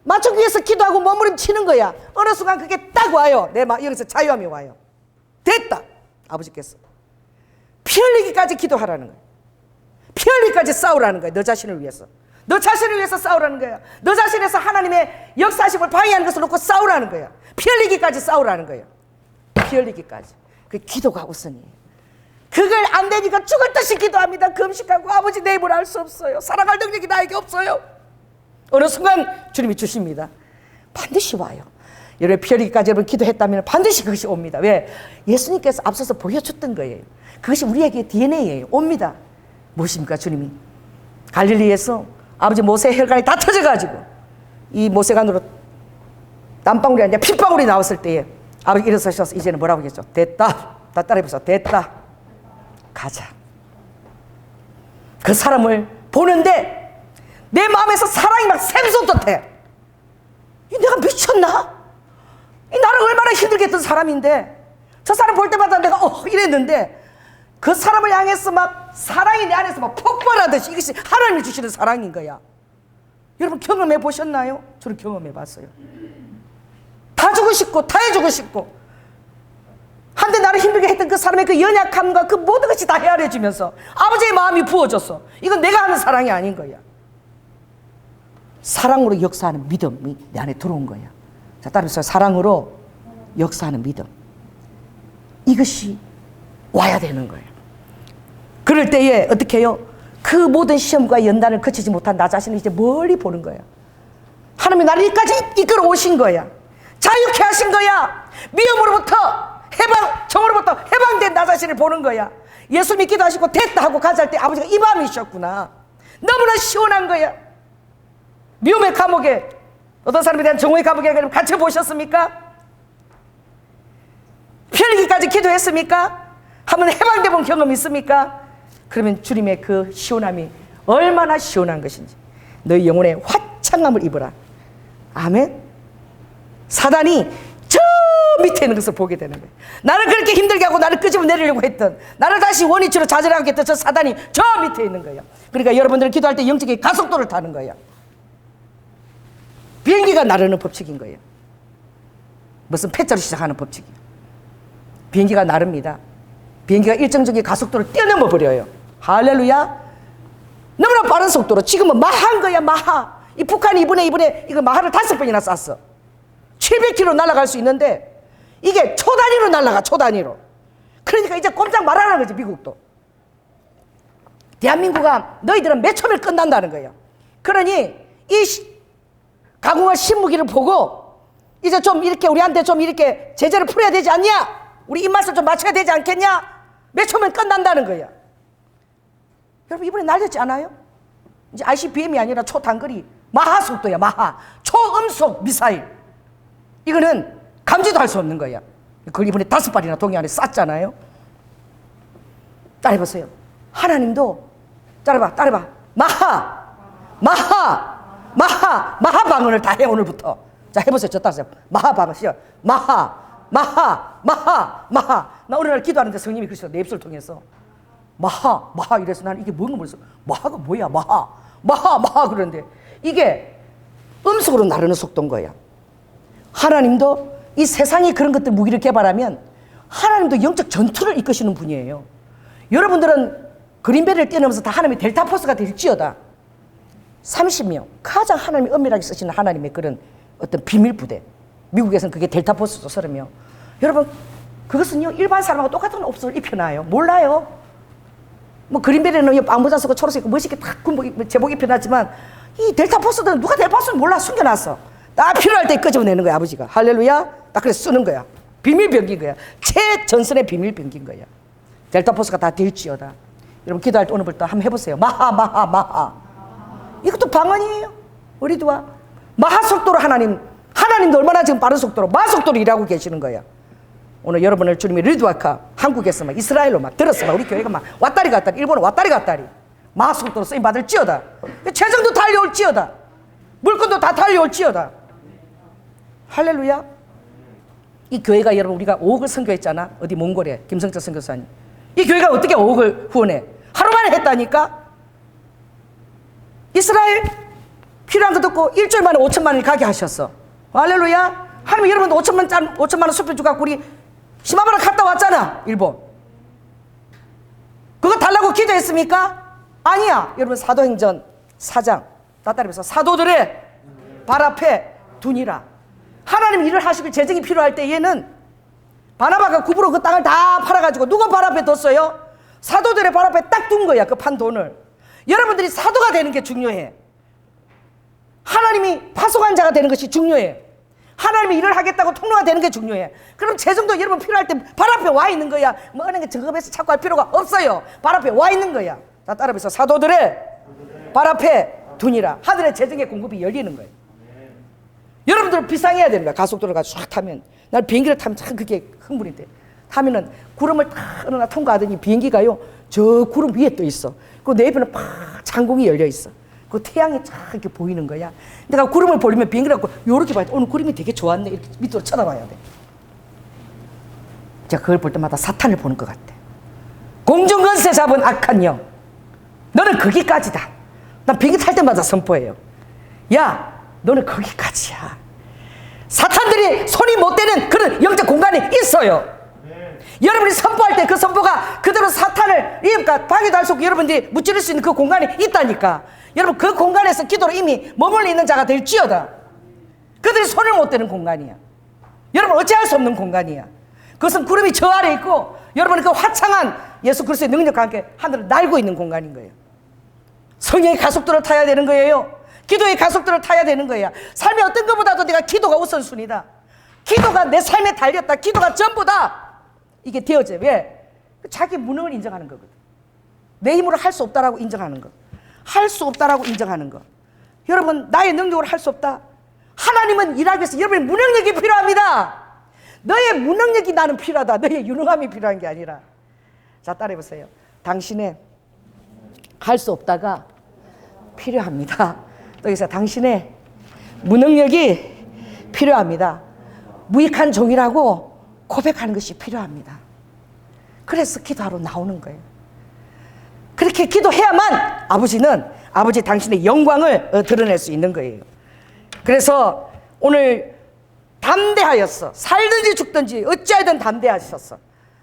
맞추기 위해서 기도하고 몸부림치는 거야. 어느 순간 그게 딱 와요. 여기서 자유함이 와요. 됐다. 아버지께서 피 흘리기까지 기도하라는 거야. 피 흘리기까지 싸우라는 거야. 너 자신을 위해서. 너 자신을 위해서 싸우라는 거야. 너 자신에서 하나님의 역사심을 방해하는 것을 놓고 싸우라는 거야. 피 흘리기까지 싸우라는 거야. 피 흘리기까지. 그 기도가 우선이에요. 그걸 안 되니까 죽을 듯이 기도합니다. 금식하고 아버지 내 힘을 알 수 없어요. 살아갈 능력이 나에게 없어요. 어느 순간 주님이 주십니다. 반드시 와요. 여러분 피 흘리기까지 여러분 기도했다면 반드시 그것이 옵니다. 왜? 예수님께서 앞서서 보여줬던 거예요. 그것이 우리에게 DNA예요. 옵니다. 무엇입니까? 주님이 갈릴리에서 아버지 모세의 혈관이 다 터져가지고 이 모세관으로 땀방울이 아니라 핏방울이 나왔을 때에 아버지 일어서셔서 이제는 뭐라고 하겠죠? 됐다. 다 따라해보세요. 됐다. 가자. 그 사람을 보는데 내 마음에서 사랑이 막 샘솟듯해. 내가 미쳤나? 나를 얼마나 힘들게 했던 사람인데 저 사람 볼 때마다 내가 이랬는데 그 사람을 향해서 막 사랑이 내 안에서 막 폭발하듯이 이것이 하나님이 주시는 사랑인 거야. 여러분 경험해 보셨나요? 저는 경험해 봤어요. 다 주고 싶고 다 해주고 싶고 한때 나를 힘들게 했던 그 사람의 그 연약함과 그 모든 것이 다 헤아려지면서 아버지의 마음이 부어졌어. 이건 내가 하는 사랑이 아닌 거야. 사랑으로 역사하는 믿음이 내 안에 들어온 거야. 자, 따라서 사랑으로 역사하는 믿음. 이것이 와야 되는 거예요. 그럴 때에 어떻게 해요? 그 모든 시험과 연단을 거치지 못한 나 자신을 이제 멀리 보는 거야. 하나님이 나를 여기까지 이끌어 오신 거야. 자유케 하신 거야. 미움으로부터 정으로부터 해방된 나 자신을 보는 거야. 예수 믿기도 하시고 됐다 하고 가자 할 때 아버지가 이 마음이셨구나. 너무나 시원한 거야. 미움의 감옥에 어떤 사람에 대한 정오의 감옥에 갇혀 보셨습니까? 피 흘리기까지 기도했습니까? 한번 해방돼 본 경험 있습니까? 그러면 주님의 그 시원함이 얼마나 시원한 것인지 너희 영혼의 화창함을 입어라. 아멘. 사단이 저 밑에 있는 것을 보게 되는 거예요. 나를 그렇게 힘들게 하고 나를 끄집어 내리려고 했던, 나를 다시 원위치로 좌절하게 했던 저 사단이 저 밑에 있는 거예요. 그러니까 여러분들은 기도할 때 영적인 가속도를 타는 거예요. 비행기가 나르는 법칙인 거예요. 무슨 패자로 시작하는 법칙이에요. 비행기가 나릅니다. 비행기가 일정적인 가속도를 뛰어넘어 버려요. 할렐루야. 너무나 빠른 속도로 지금은 마하인 거야. 마하. 이 북한이 이번에 이거 마하를 5번이나 쐈어. 700km 날아갈 수 있는데 이게 초 단위로 날아가. 초 단위로. 그러니까 이제 꼼짝 말하는 거지. 미국도. 대한민국아 너희들은 몇 초면 끝난다는 거예요. 그러니 이 가공한 신무기를 보고 이제 좀 이렇게 우리한테 좀 이렇게 제재를 풀어야 되지 않냐? 우리 입맛을 좀 맞춰야 되지 않겠냐? 몇 초면 끝난다는 거야. 여러분 이번에 날렸지 않아요? 이제 ICBM이 아니라 초단거리 마하 속도야. 마하. 초음속 미사일. 이거는 감지도 할 수 없는 거야. 그걸 이번에 5발이나 동해안에 쐈잖아요. 따라해보세요. 하나님도 따라해봐. 마하방언을 다 해. 오늘부터. 자 해보세요. 저 따라서 마하방언 시작. 마하. 나 어느 날 기도하는데 성령이 그러시죠. 내 입술을 통해서 마하 이래서 나는 이게 뭔가 모르겠어. 마하가 뭐야? 마하 그러는데 이게 음속으로 나르는 속도인 거야. 하나님도 이 세상이 그런 것들 무기를 개발하면 하나님도 영적 전투를 이끄시는 분이에요. 여러분들은 그린벨을 뛰어넘어서 다 하나님의 델타 포스가 될지어다. 30명 가장 하나님이 엄밀하게 쓰시는 하나님의 그런 어떤 비밀 부대. 미국에서는 그게 델타 포스죠. 30명. 여러분 그것은요 일반 사람하고 똑같은 옷을 입혀놔요. 몰라요. 뭐 그린벨에는 빵모자 쓰고 초록색 입고 멋있게 딱 군복 제복 입혀놨지만 이 델타 포스들은 누가 델타 포스는 몰라. 숨겨놨어. 딱 필요할 때 끄집어내는 거야. 아버지가. 할렐루야. 딱 그래서 쓰는 거야. 비밀병기인 거야. 최전선의 비밀병기인 거야. 델타 포스가 다 될지어다. 여러분 기도할 때 오늘부터 한번 해보세요. 마하. 이것도 방언이에요. 우리도와 마하 속도로 하나님도 얼마나 지금 빠른 속도로 마하 속도로 일하고 계시는 거야. 오늘 여러분을 주님이 리드와카 한국에서 막 이스라엘로 막 들었어. 막 우리 교회가 막 왔다리 갔다리, 일본은 왔다리 갔다리. 마속도로 쓰임 받을지어다. 재정도 달려올지어다. 물건도 다 달려올지어다. 할렐루야. 이 교회가 여러분 우리가 5억을 선교했잖아. 어디 몽골에 김성철 선교사님. 이 교회가 어떻게 5억을 후원해? 하루 만에 했다니까. 이스라엘 필요한 거 듣고 일주일 만에 5천만 원을 가게 하셨어. 할렐루야. 하나님 여러분도 5천만 원 수표 주고 우리 시마바라 갔다 왔잖아. 일본. 그거 달라고 기도했습니까? 아니야. 여러분 사도행전 4장 따따르면서 사도들의 발 앞에 두니라. 하나님 일을 하시고 재정이 필요할 때 얘는 바나바가 굽으로 그 땅을 다 팔아가지고 누가 발 앞에 뒀어요? 사도들의 발 앞에 딱 둔 거야. 그 판 돈을. 여러분들이 사도가 되는 게 중요해. 하나님이 파송한 자가 되는 것이 중요해. 하나님이 일을 하겠다고 통로가 되는 게 중요해. 그럼 재정도 여러분 필요할 때 발 앞에 와 있는 거야. 뭐 은행에 저금해서 찾고 할 필요가 없어요. 발 앞에 와 있는 거야. 자, 따라해서 사도들의 발 앞에 두니라. 하늘의 재정의 공급이 열리는 거예요. 여러분들은 비상해야 되는 거야. 가속도를 가지고 쫙 타면. 날 비행기를 타면 참 그게 흥분이 돼. 타면은 구름을 탁 어느 날 통과하더니 비행기가요 저 구름 위에 떠 있어. 그 내 옆에는 팍 창공이 열려 있어. 그 태양이 쫙 이렇게 보이는 거야. 내가 구름을 보려면 비행기를 갖고 요렇게 봐야 돼. 오늘 구름이 되게 좋았네. 이렇게 밑으로 쳐다봐야 돼. 제가 그걸 볼 때마다 사탄을 보는 것 같아. 공중권세 잡은 악한 영. 너는 거기까지다. 난 비행기 탈 때마다 선포해요. 야, 너는 거기까지야. 사탄들이 손이 못 대는 그런 영적 공간이 있어요. 여러분이 선포할 때 그 선포가 그대로 사탄을 그러니까 방해도 할 수 없고 여러분들이 무찌를 수 있는 그 공간이 있다니까. 여러분 그 공간에서 기도로 이미 머물러 있는 자가 될지어다. 그들이 손을 못 대는 공간이야. 여러분 어찌할 수 없는 공간이야. 그것은 구름이 저 아래 있고 여러분은 그 화창한 예수 그리스도의 능력과 함께 하늘을 날고 있는 공간인 거예요. 성령의 가속도를 타야 되는 거예요. 기도의 가속도를 타야 되는 거야. 삶의 어떤 것보다도 내가 기도가 우선순위다. 기도가 내 삶에 달렸다. 기도가 전부다. 이게 되어져. 왜? 자기 무능을 인정하는 거거든. 내 힘으로 할 수 없다라고 인정하는 거. 할 수 없다라고 인정하는 거. 여러분 나의 능력으로 할 수 없다. 하나님은 일하기 위해서 여러분의 무능력이 필요합니다. 너의 무능력이 나는 필요하다. 너의 유능함이 필요한 게 아니라. 자 따라해보세요. 당신의 할 수 없다가 필요합니다. 또 여기서 당신의 무능력이 필요합니다. 무익한 종이라고 고백하는 것이 필요합니다. 그래서 기도하러 나오는 거예요. 그렇게 기도해야만 아버지는 아버지 당신의 영광을 드러낼 수 있는 거예요. 그래서 오늘 담대하였어. 살든지 죽든지 어찌하든 담대하셨어.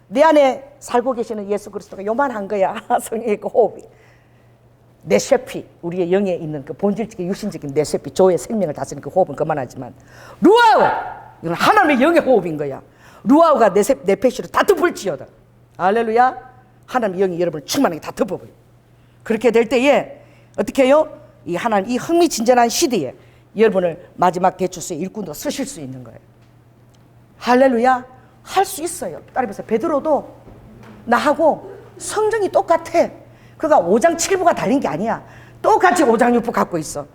내 안에 살고 계시는 예수 그리스도가 요만한 거야. 성령의 그 호흡이. 내 셰피, 우리의 영에 있는 그 본질적인 육신적인 내 셰피, 조의 생명을 다스리는 그 호흡은 그만하지만 루아우! 이건 하나님의 영의 호흡인 거야. 루아우가 내 패시로 다 덮을지어다. 할렐루야. 하나님의 영이 여러분을 충만하게 다 덮어버려. 그렇게 될 때에 어떻게 해요? 이 하나님 이 흥미진진한 시대에 여러분을 마지막 대추수의 일꾼으로 쓰실 수 있는 거예요. 할렐루야. 할 수 있어요. 따라해보세요. 베드로도 나하고 성정이 똑같아. 그가 5장 7부가 달린 게 아니야. 똑같이 5장 6부 갖고 있어.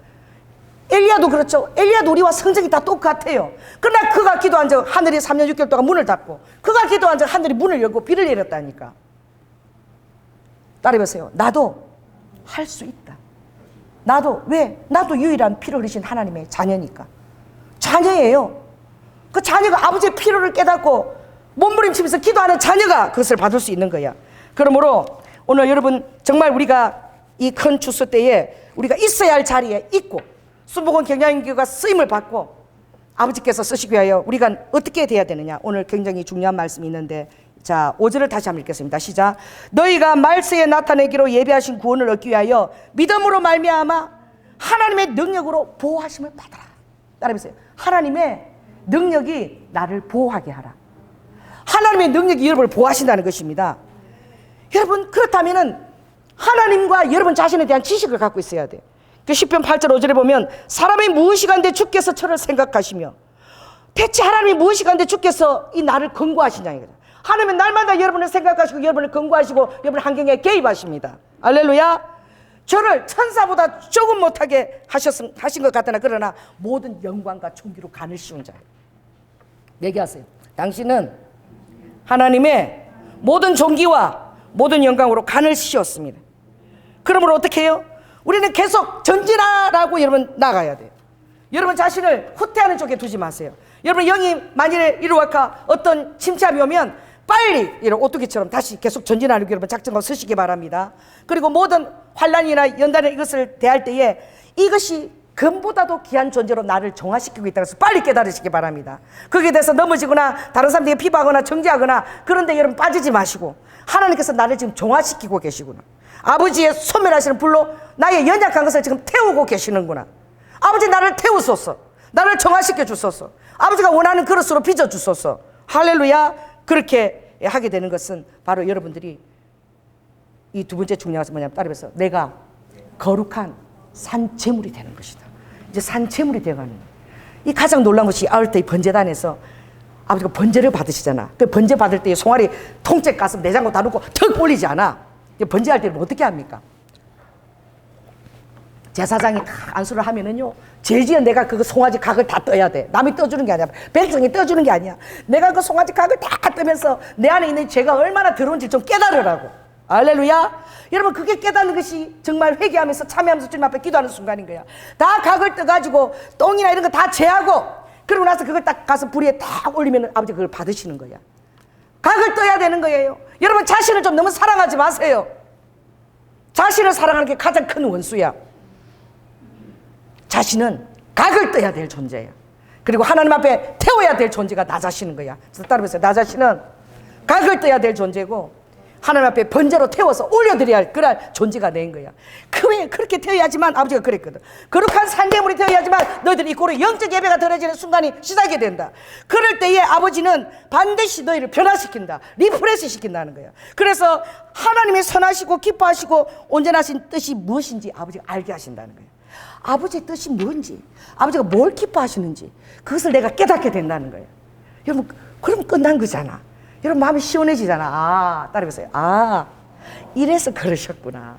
엘리야도 그렇죠. 엘리야도 우리와 성정이 다 똑같아요. 그러나 그가 기도한 적 하늘이 3년 6개월 동안 문을 닫고 그가 기도한 적 하늘이 문을 열고 비를 내렸다니까. 따라해보세요. 나도 할 수 있다. 나도 왜? 나도 유일한 피를 흘리신 하나님의 자녀니까. 자녀예요. 그 자녀가 아버지의 필요를 깨닫고 몸부림치면서 기도하는 자녀가 그것을 받을 수 있는 거야. 그러므로 오늘 여러분 정말 우리가 이 큰 추수 때에 우리가 있어야 할 자리에 있고 순복음 경영교가 쓰임을 받고 아버지께서 쓰시기 위하여 우리가 어떻게 돼야 되느냐. 오늘 굉장히 중요한 말씀이 있는데 자 5절을 다시 한번 읽겠습니다. 시작. 너희가 말세에 나타내기로 예비하신 구원을 얻기 위하여 믿음으로 말미암아 하나님의 능력으로 보호하심을 받아라. 따라해보세요. 하나님의 능력이 나를 보호하게 하라. 하나님의 능력이 여러분을 보호하신다는 것입니다. 여러분 그렇다면은 하나님과 여러분 자신에 대한 지식을 갖고 있어야 돼. 그 시편 8절 5절에 보면 사람이 무엇이간데 주께서 저를 생각하시며 대체 하나님이 무엇이간데 주께서 이 나를 근고하시냐 이거죠. 하나님은 날마다 여러분을 생각하시고 여러분을 근고하시고 여러분 환경에 개입하십니다. 할렐루야. 저를 천사보다 조금 못하게 하신 것 같으나 그러나 모든 영광과 존귀로 간을 씌운 자. 얘기하세요. 당신은 하나님의 모든 존귀와 모든 영광으로 간을 씌웠습니다. 그러므로 어떻게 해요? 우리는 계속 전진하라고 여러분 나가야 돼요. 여러분 자신을 후퇴하는 쪽에 두지 마세요. 여러분 영이 만일에 이루어가 어떤 침체함이 오면 빨리 이런 오뚜기처럼 다시 계속 전진하려고 여러분 작정하고 서시기 바랍니다. 그리고 모든 환난이나 연단의 이것을 대할 때에 이것이 금보다도 귀한 존재로 나를 정화시키고 있다고 해서 빨리 깨달으시기 바랍니다. 거기에 대해서 넘어지거나 다른 사람들에게 비방하거나 정죄하거나 그런데 여러분 빠지지 마시고 하나님께서 나를 지금 정화시키고 계시구나. 아버지의 소멸하시는 불로 나의 연약한 것을 지금 태우고 계시는구나. 아버지 나를 태우소서. 나를 정화시켜 주소서. 아버지가 원하는 그릇으로 빚어 주소서. 할렐루야. 그렇게 하게 되는 것은 바로 여러분들이 이 두 번째 중요한 것은 뭐냐면 따라해서 내가 거룩한 산재물이 되는 것이다. 이제 산재물이 되어가는 거예요. 이 가장 놀라운 것이 아울 때의 번제단에서 아버지가 번제를 받으시잖아. 그 번제 받을 때 송아리 통째 가슴 내장고 다루고 턱 올리지 않아. 번제할 때는 어떻게 합니까? 제사장이 다 안수를 하면은요, 제일 지은 내가 그 송아지 각을 다 떠야 돼. 남이 떠주는 게 아니야. 백성이 떠주는 게 아니야. 내가 그 송아지 각을 다 뜨면서 내 안에 있는 죄가 얼마나 더러운지 좀 깨달으라고. 알렐루야. 여러분 그게 깨닫는 것이 정말 회개하면서 참여하면서 주님 앞에 기도하는 순간인 거야. 다 각을 떠가지고 똥이나 이런 거 다 제하고 그러고 나서 그걸 딱 가서 불 위에 딱 올리면 아버지 그걸 받으시는 거야. 각을 떠야 되는 거예요. 여러분 자신을 좀 너무 사랑하지 마세요. 자신을 사랑하는 게 가장 큰 원수야. 자신은 각을 떠야 될 존재야. 그리고 하나님 앞에 태워야 될 존재가 나 자신인 거야. 그래서 따라해보세요. 나 자신은 각을 떠야 될 존재고 하나님 앞에 번제로 태워서 올려드려야 할 그런 존재가 된 거야. 그렇게 태워야지만 아버지가 그랬거든. 거룩한 산재물이 태워야지만 너희들이 이꼴로 영적 예배가 드려지는 순간이 시작이 된다. 그럴 때에 아버지는 반드시 너희를 변화시킨다. 리프레시 시킨다는 거야. 그래서 하나님의 선하시고 기뻐하시고 온전하신 뜻이 무엇인지 아버지가 알게 하신다는 거야. 아버지의 뜻이 뭔지, 아버지가 뭘 기뻐하시는지 그것을 내가 깨닫게 된다는 거예요. 여러분 그럼 끝난 거잖아. 여러분 마음이 시원해지잖아. 아, 따라해보세요. 아, 이래서 그러셨구나.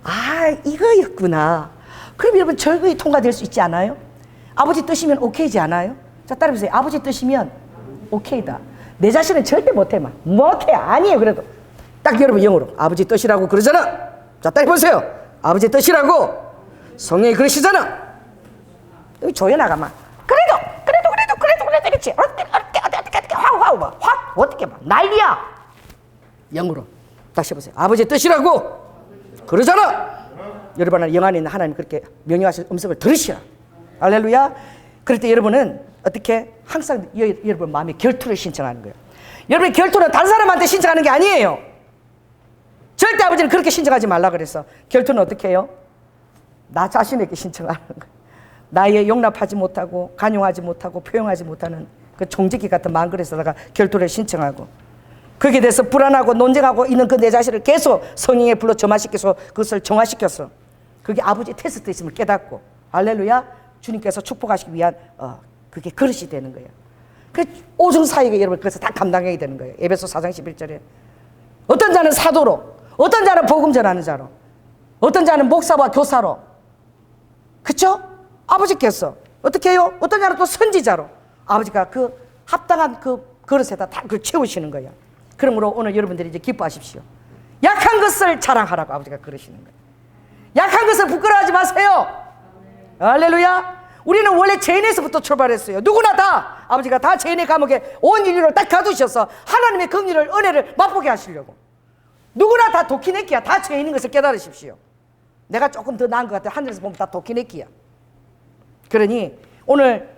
아, 이거였구나. 그럼 여러분 절거이 통과될 수 있지 않아요? 아버지 뜻이면 오케이지 않아요? 자, 따라해보세요. 아버지 뜻이면 오케이다. 내 자신은 절대 못해. 못해. 아니에요. 그래도 딱 여러분 영어로 아버지 뜻이라고 그러잖아. 자, 따라해보세요. 아버지 뜻이라고 성령이 그러시잖아. 여기 조여나가마. 그래도 그렇지. 확 어떻게 봐. 난리야. 영어로 다시 해보세요. 아버지의 뜻이라고 그러잖아. 여러분 영 안에 있는 하나님 그렇게 명령하신 음성을 들으시라. 할렐루야. 그럴 때 여러분은 어떻게 항상 여러분 마음에 결투를 신청하는 거예요. 여러분의 결투는 다른 사람한테 신청하는 게 아니에요. 절대 아버지는 그렇게 신청하지 말라 그래서 결투는 어떻게 해요? 나 자신에게 신청하는 거예요. 나의 용납하지 못하고 간용하지 못하고 표현하지 못하는 그 종지기 같은 마음 그릇에다가 결투를 신청하고 거기에 대해서 불안하고 논쟁하고 있는 그 내 자신을 계속 성령에 불러 점화시켜서 그것을 정화시켜서 그게 아버지 테스트 있음을 깨닫고 할렐루야 주님께서 축복하시기 위한 그게 그릇이 되는 거예요. 그 오중사에게 여러분 그래서 다 감당해야 되는 거예요. 에베소 4장 11절에 어떤 자는 사도로 어떤 자는 복음 전하는 자로 어떤 자는 목사와 교사로 그렇죠? 아버지께서 어떻게 해요? 어떤 자는 또 선지자로 아버지가 그 합당한 그 그릇에다 다 그걸 채우시는 거예요. 그러므로 오늘 여러분들이 이제 기뻐하십시오. 약한 것을 자랑하라고 아버지가 그러시는 거예요. 약한 것을 부끄러워하지 마세요. 할렐루야. 우리는 원래 죄인에서부터 출발했어요. 누구나 다 아버지가 다 죄인의 감옥에 온 인류를 딱 가두셔서 하나님의 긍휼을 은혜를 맛보게 하시려고. 누구나 다 도키네키야. 다 죄인인 것을 깨달으십시오. 내가 조금 더 나은 것 같아. 하늘에서 보면 다 도키네키야. 그러니 오늘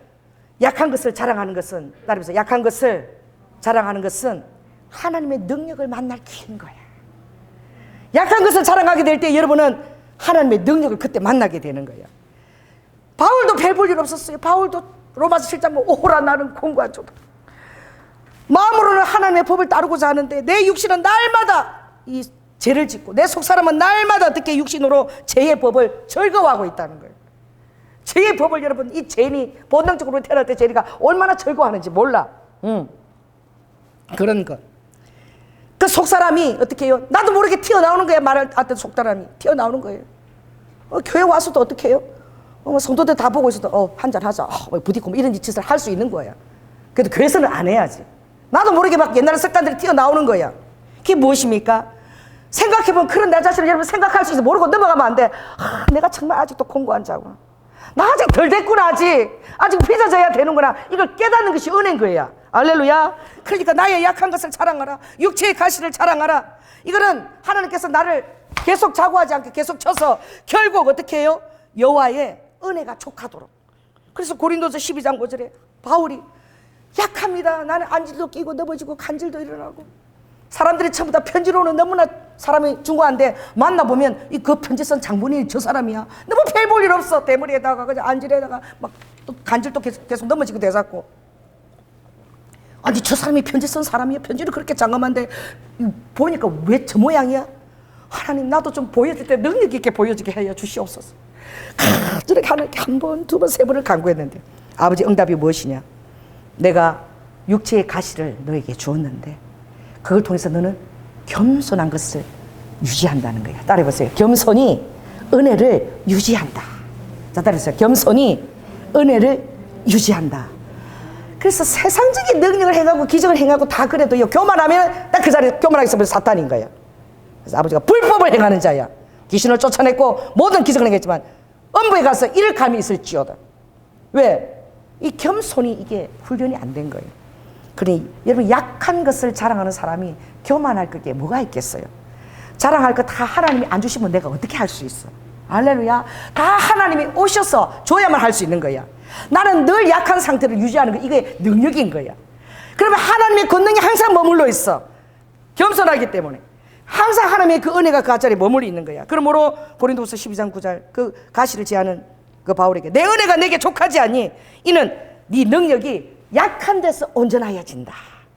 약한 것을 자랑하는 것은 따라서 약한 것을 자랑하는 것은 하나님의 능력을 만날 기회인 거야. 약한 것을 자랑하게 될 때 여러분은 하나님의 능력을 그때 만나게 되는 거야. 바울도 별 볼 일 없었어요. 바울도 로마서 7장 오라 나는 공부하죠. 마음으로는 하나님의 법을 따르고자 하는데 내 육신은 날마다 이 죄를 짓고 내 속사람은 날마다 어떻게 육신으로 죄의 법을 즐거워하고 있다는 거예요. 죄의 법을 여러분 이 죄인이 본능적으로 태어날 때 죄가 얼마나 즐거워하는지 몰라. 그런 것. 그 속사람이 어떻게 해요? 나도 모르게 튀어나오는 거야. 말할 때 속사람이 튀어나오는 거예요. 교회 와서도 어떻게 해요? 성도들 다 보고 있어도 한잔 하자. 부딪고 이런 짓을 할 수 있는 거야. 그래도 교회에서는 안 해야지. 나도 모르게 막 옛날에 습관들이 튀어나오는 거야. 그게 무엇입니까? 생각해보면 그런 내 자신을 여러분 생각할 수 있어. 모르고 넘어가면 안 돼. 내가 정말 아직도 공부한 자구나. 나 아직 덜 됐구나. 아직 빚어져야 되는구나. 이걸 깨닫는 것이 은혜인 거야. 할렐루야. 그러니까 나의 약한 것을 자랑하라. 육체의 가시를 자랑하라. 이거는 하나님께서 나를 계속 자고하지 않게 계속 쳐서 결국 어떻게 해요? 여호와의 은혜가 족하도록. 그래서 고린도서 12장 5절에 바울이 약합니다. 나는 안질도 끼고 넘어지고 간질도 일어나고. 사람들이 전부 다 편지로는 너무나 사람이 중요한데 만나보면 그 편지 쓴 장본인이 저 사람이야. 너무 별 볼 일 없어. 대머리에다가 그냥 안질에다가 막 또 간질도 계속 넘어지고 대잡고. 아니 저 사람이 편지 쓴 사람이야. 편지를 그렇게 장엄한데 보니까 왜 저 모양이야? 하나님 나도 좀 보여줄 때 능력 있게 보여주게 하여 주시옵소서. 저렇게 하나님께 한 번, 두 번, 세 번을 간구했는데 아버지 응답이 무엇이냐? 내가 육체의 가시를 너에게 주었는데 그걸 통해서 너는 겸손한 것을 유지한다는 거야. 따라해보세요. 겸손이 은혜를 유지한다. 자, 따라해보세요. 겸손이 은혜를 유지한다. 그래서 세상적인 능력을 행하고 기적을 행하고 다 그래도요, 교만하면 딱 그 자리에 교만하게 있으면 사탄인 거야. 그래서 아버지가 불법을 행하는 자야. 귀신을 쫓아냈고 모든 기적을 행했지만 음부에 가서 잃을 감이 있을지어다. 왜? 이 겸손이 이게 훈련이 안 된 거예요. 그러니 여러분 약한 것을 자랑하는 사람이 교만할 게 뭐가 있겠어요? 자랑할 거 다 하나님이 안 주시면 내가 어떻게 할 수 있어? 할렐루야. 다 하나님이 오셔서 줘야만 할 수 있는 거야. 나는 늘 약한 상태를 유지하는 거 이게 능력인 거야. 그러면 하나님의 권능이 항상 머물러 있어. 겸손하기 때문에 항상 하나님의 그 은혜가 그 자리에 머물러 있는 거야. 그러므로 고린도후서 12장 9절 그 가시를 제하는 그 바울에게 내 은혜가 내게 족하지 않니? 이는 네 능력이 약한 데서 온전하여진다.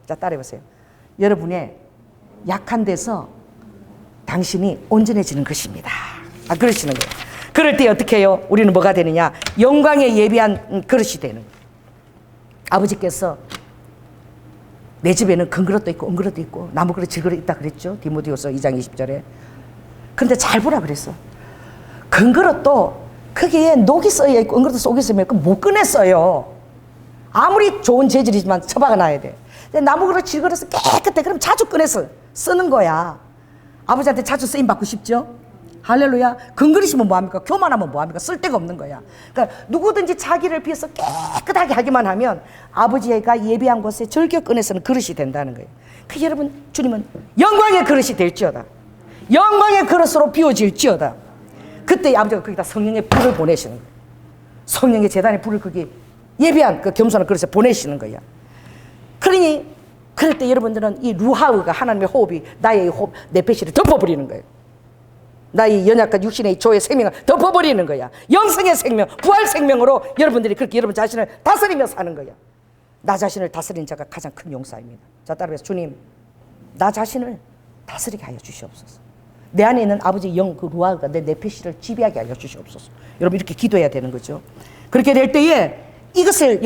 자, 따라해보세요. 여러분의 약한 데서 당신이 온전해지는 것입니다. 그러시는 거예요. 그럴 때 어떻게 해요? 우리는 뭐가 되느냐? 영광에 예비한 그릇이 되는 거예요. 아버지께서 내 집에는 큰 그릇도 있고 은그릇도 있고 나무 그릇 질그릇 있다 그랬죠. 디모데후서 2장 20절에. 근데 잘 보라 그랬어. 큰 그릇도 거기에 녹이 써야 있고 은그릇도 속이 쓰면 못 꺼냈어요. 아무리 좋은 재질이지만 처박아 놔야 돼. 근데 나무 그릇 질그릇은 깨끗해. 그럼 자주 꺼내서 쓰는 거야. 아버지한테 자주 쓰임 받고 싶죠? 할렐루야. 근그릇이면 뭐합니까? 교만하면 뭐합니까? 쓸데가 없는 거야. 그러니까 누구든지 자기를 비해서 깨끗하게 하기만 하면 아버지가 예비한 곳에 절겨 꺼내서는 그릇이 된다는 거예요. 그 여러분 주님은 영광의 그릇이 될지어다. 영광의 그릇으로 비워질지어다. 그때 아버지가 거기다 성령의 불을 보내시는 거예요. 성령의 재단의 불을 거기 예비한 그 겸손한 그릇에 보내시는 거야. 그러니 그럴 때 여러분들은 이 루하우가 하나님의 호흡이 나의 호흡 네페시를 덮어버리는 거예요. 나의 연약한 육신의 조의 생명을 덮어버리는 거야. 영성의 생명, 부활 생명으로 여러분들이 그렇게 여러분 자신을 다스리며 사는 거야. 나 자신을 다스리는 자가 가장 큰 용사입니다. 자, 따라해서 주님, 나 자신을 다스리게 하여 주시옵소서. 내 안에 있는 아버지 영, 그 루아가 내 네페시를 지배하게 하여 주시옵소서. 여러분 이렇게 기도해야 되는 거죠. 그렇게 될 때에 이것을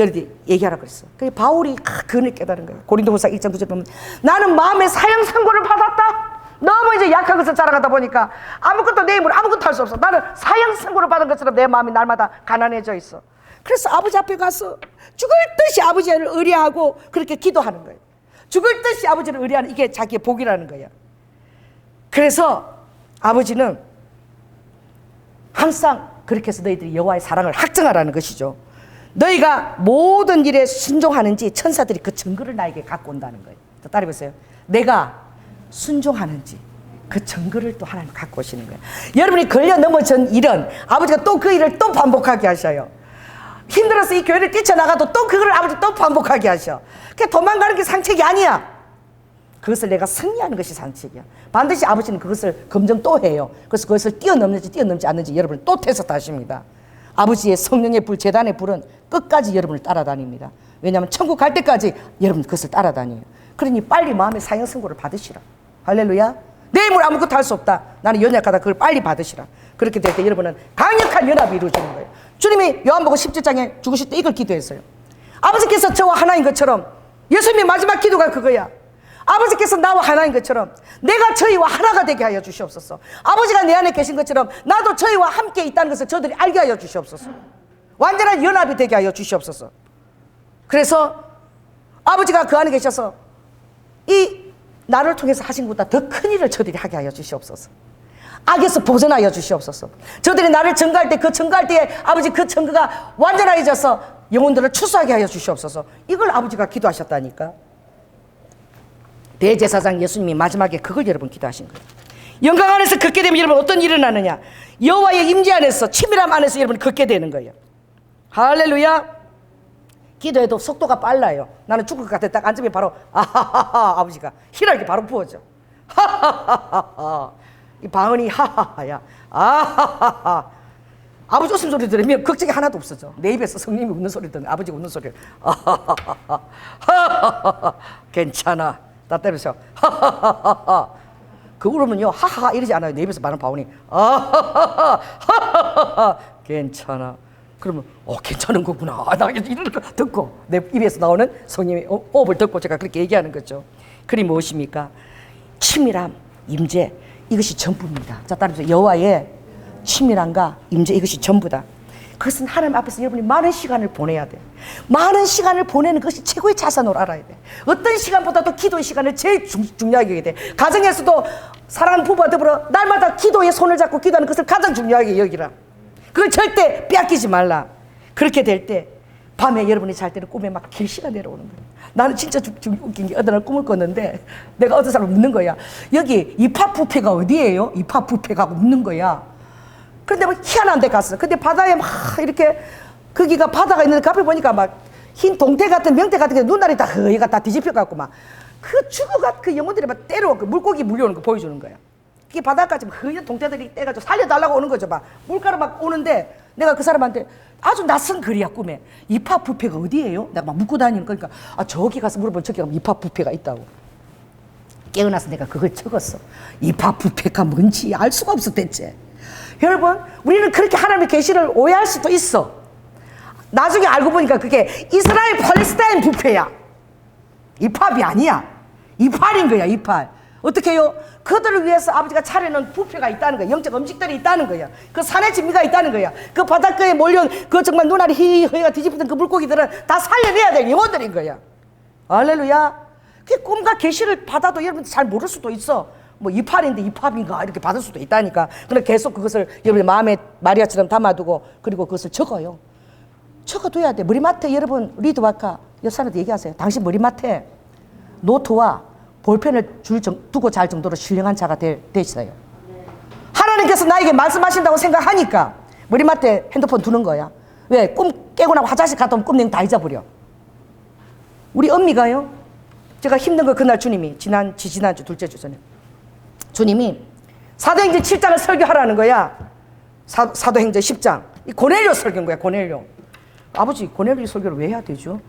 얘기하라 그랬어. 그래서 바울이 그걸 깨달은 거예요. 고린도후서 1장 9절 보면 나는 마음의 사형 선고를 받았다. 너무 이제 약한 것을 자랑하다 보니까 아무것도 내 힘으로 아무것도 할 수 없어. 나는 사형 선고를 받은 것처럼 내 마음이 날마다 가난해져 있어. 그래서 아버지 앞에 가서 죽을 듯이 아버지를 의뢰하고 그렇게 기도하는 거예요. 죽을 듯이 아버지를 의뢰하는 이게 자기의 복이라는 거야. 그래서 아버지는 항상 그렇게 해서 너희들이 여호와의 사랑을 확증하라는 것이죠. 너희가 모든 일에 순종하는지 천사들이 그 증거를 나에게 갖고 온다는 거예요. 따라해보세요. 내가 순종하는지 그 증거를 또 하나님 갖고 오시는 거예요. 여러분이 걸려 넘어진 일은 아버지가 또 그 일을 또 반복하게 하셔요. 힘들어서 이 교회를 뛰쳐나가도 또 그걸 아버지 또 반복하게 하셔. 그게 도망가는 게 상책이 아니야. 그것을 내가 승리하는 것이 상책이야. 반드시 아버지는 그것을 검증 또 해요. 그래서 그것을 뛰어넘지 않는지 여러분을 또 테스트 하십니다. 아버지의 성령의 불, 제단의 불은 끝까지 여러분을 따라다닙니다. 왜냐하면 천국 갈 때까지 여러분 그것을 따라다녀요. 그러니 빨리 마음의 사형 선고를 받으시라. 할렐루야. 내 힘으로 아무것도 할 수 없다. 나는 연약하다. 그걸 빨리 받으시라. 그렇게 될 때 여러분은 강력한 연합이 이루어지는 거예요. 주님이 요한복음 17장에 죽으실 때 이걸 기도했어요. 아버지께서 저와 하나인 것처럼, 예수님의 마지막 기도가 그거야. 아버지께서 나와 하나인 것처럼 내가 저희와 하나가 되게 하여 주시옵소서. 아버지가 내 안에 계신 것처럼 나도 저희와 함께 있다는 것을 저들이 알게 하여 주시옵소서. 완전한 연합이 되게 하여 주시옵소서. 그래서 아버지가 그 안에 계셔서 이 나를 통해서 하신 것보다 더 큰 일을 저들이 하게 하여 주시옵소서. 악에서 보존하여 주시옵소서. 저들이 나를 증거할 때 그 증거할 때에 아버지 그 증거가 완전해져서 영혼들을 추수하게 하여 주시옵소서. 이걸 아버지가 기도하셨다니까. 대제사장 예수님이 마지막에 그걸 여러분 기도하신 거예요. 영광 안에서 걷게 되면 여러분 어떤 일이 일어나느냐? 여호와의 임재 안에서 치밀함 안에서 여러분 걷게 되는 거예요. 할렐루야. 기도해도 속도가 빨라요. 나는 죽을 것 같아. 딱 앉으면 바로 아하하하 아버지가 희락이 바로 부어져. 하하하하 이 방언이 하하하야. 아하하하 아버지 웃음소리 들으면 걱정이 하나도 없어져. 내 입에서 성령이 웃는 소리 듣는 아버지가 웃는 소리. 아하하하 하하하하 괜찮아. 나 때려서 하하하하 그 울으면요 하하하 이러지 않아요. 내 입에서 말하는 방언이 아하하하 하하하하 괜찮아. 그러면 괜찮은 거구나. 나 이런 거 듣고 내 입에서 나오는 성령의 호흡을 듣고 제가 그렇게 얘기하는 거죠. 그리 무엇입니까? 치밀함, 임재 이것이 전부입니다. 자 따라서 여호와의 치밀함과 임재 이것이 전부다. 그것은 하나님 앞에서 여러분이 많은 시간을 보내야 돼. 많은 시간을 보내는 것이 최고의 자산으로 알아야 돼. 어떤 시간보다도 기도의 시간을 제일 중요하게 여겨야 돼. 가정에서도 사랑하는 부부와 더불어 날마다 기도에 손을 잡고 기도하는 것을 가장 중요하게 여기라. 그걸 절대 빼앗기지 말라. 그렇게 될 때 밤에 여러분이 잘 때는 꿈에 막 길시가 내려오는 거예요. 나는 진짜 웃긴 게 어느 날 꿈을 꿨는데 내가 어떤 사람 묻는 거야. 여기 입하부패가 어디예요? 입하부패가 묻는 거야. 그런데 막 희한한 데 갔어. 근데 바다에 막 이렇게 거기가 바다가 있는데 앞에 보니까 막 흰 동태 같은 명태 같은 게 눈알이 다 허이가 다 뒤집혀 갖고 막 그 죽어가 그 영혼들이 막 때려 그 물고기 물려오는 거 보여주는 거야. 그게 바닷가지 허연 동태들이 떼가지고 살려달라고 오는 거죠. 막 물가로 막 오는데 내가 그 사람한테 아주 낯선 글이야 꿈에. 입하부패가 어디예요? 내가 막 묻고 다니는 거니까 저기 가서 물어보면 저기 가면 입하부패가 있다고. 깨어나서 내가 그걸 적었어. 입하부패가 뭔지 알 수가 없어 대체. 여러분 우리는 그렇게 하나님의 계시를 오해할 수도 있어. 나중에 알고 보니까 그게 이스라엘 팔레스타인 부패야. 입합이 아니야. 이팔인 거야 이팔. 어떻게 해요? 그들을 위해서 아버지가 차려놓은 부패가 있다는 거야. 영적 음식들이 있다는 거야. 그 산의 진미가 있다는 거야. 그 바닷가에 몰려온 그 정말 눈알이 희희가 뒤집히던 그 물고기들은 다 살려내야 될 영혼들인 거야. 할렐루야. 그 꿈과 계시를 받아도 여러분 잘 모를 수도 있어. 뭐 이팔인데 이팝인가 이렇게 받을 수도 있다니까. 그래 계속 그것을 여러분 마음에 마리아처럼 담아두고 그리고 그것을 적어요. 적어둬야 돼. 머리맡에 여러분 리드와카 여사한테 얘기하세요. 당신 머리맡에 노트와 볼펜을 두고 잘 정도로 신령한 자가 되시어요. 하나님께서 나에게 말씀하신다고 생각하니까 머리맡에 핸드폰 두는 거야. 왜? 꿈 깨고 나면 화장실 갔다 오면 꿈 내용 다 잊어버려. 우리 엄미가요. 제가 힘든 거 그날 주님이 지난주 둘째 주 전에 주님이 사도행전 7장을 설교하라는 거야. 사도행전 10장 이 고넬료 설교인 거야. 고넬료. 아버지 고넬료 설교를 왜 해야 되죠?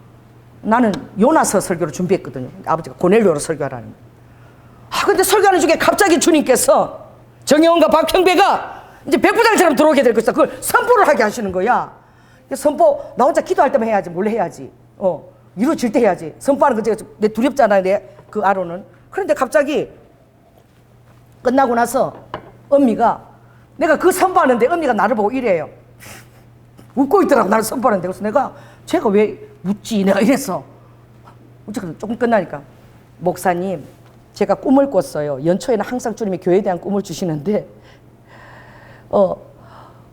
나는 요나서 설교를 준비했거든요. 아버지가 고넬료로 설교하라는 거예요. 근데 설교하는 중에 갑자기 주님께서 정영원과 박형배가 이제 백부장처럼 들어오게 될 것이다. 그걸 선포를 하게 하시는 거야. 선포 나 혼자 기도할 때만 해야지. 몰래 해야지. 이루어질 때 해야지. 선포하는 거 제가 내 두렵잖아요. 내 그 아로는. 그런데 갑자기 끝나고 나서 엄미가 내가 그 선포하는데 엄미가 나를 보고 이래요. 웃고 있더라고. 나를 선포하는데. 그래서 내가 제가 왜 웃지? 내가 이랬어. 어쨌든 조금 끝나니까 목사님 제가 꿈을 꿨어요. 연초에는 항상 주님이 교회에 대한 꿈을 주시는데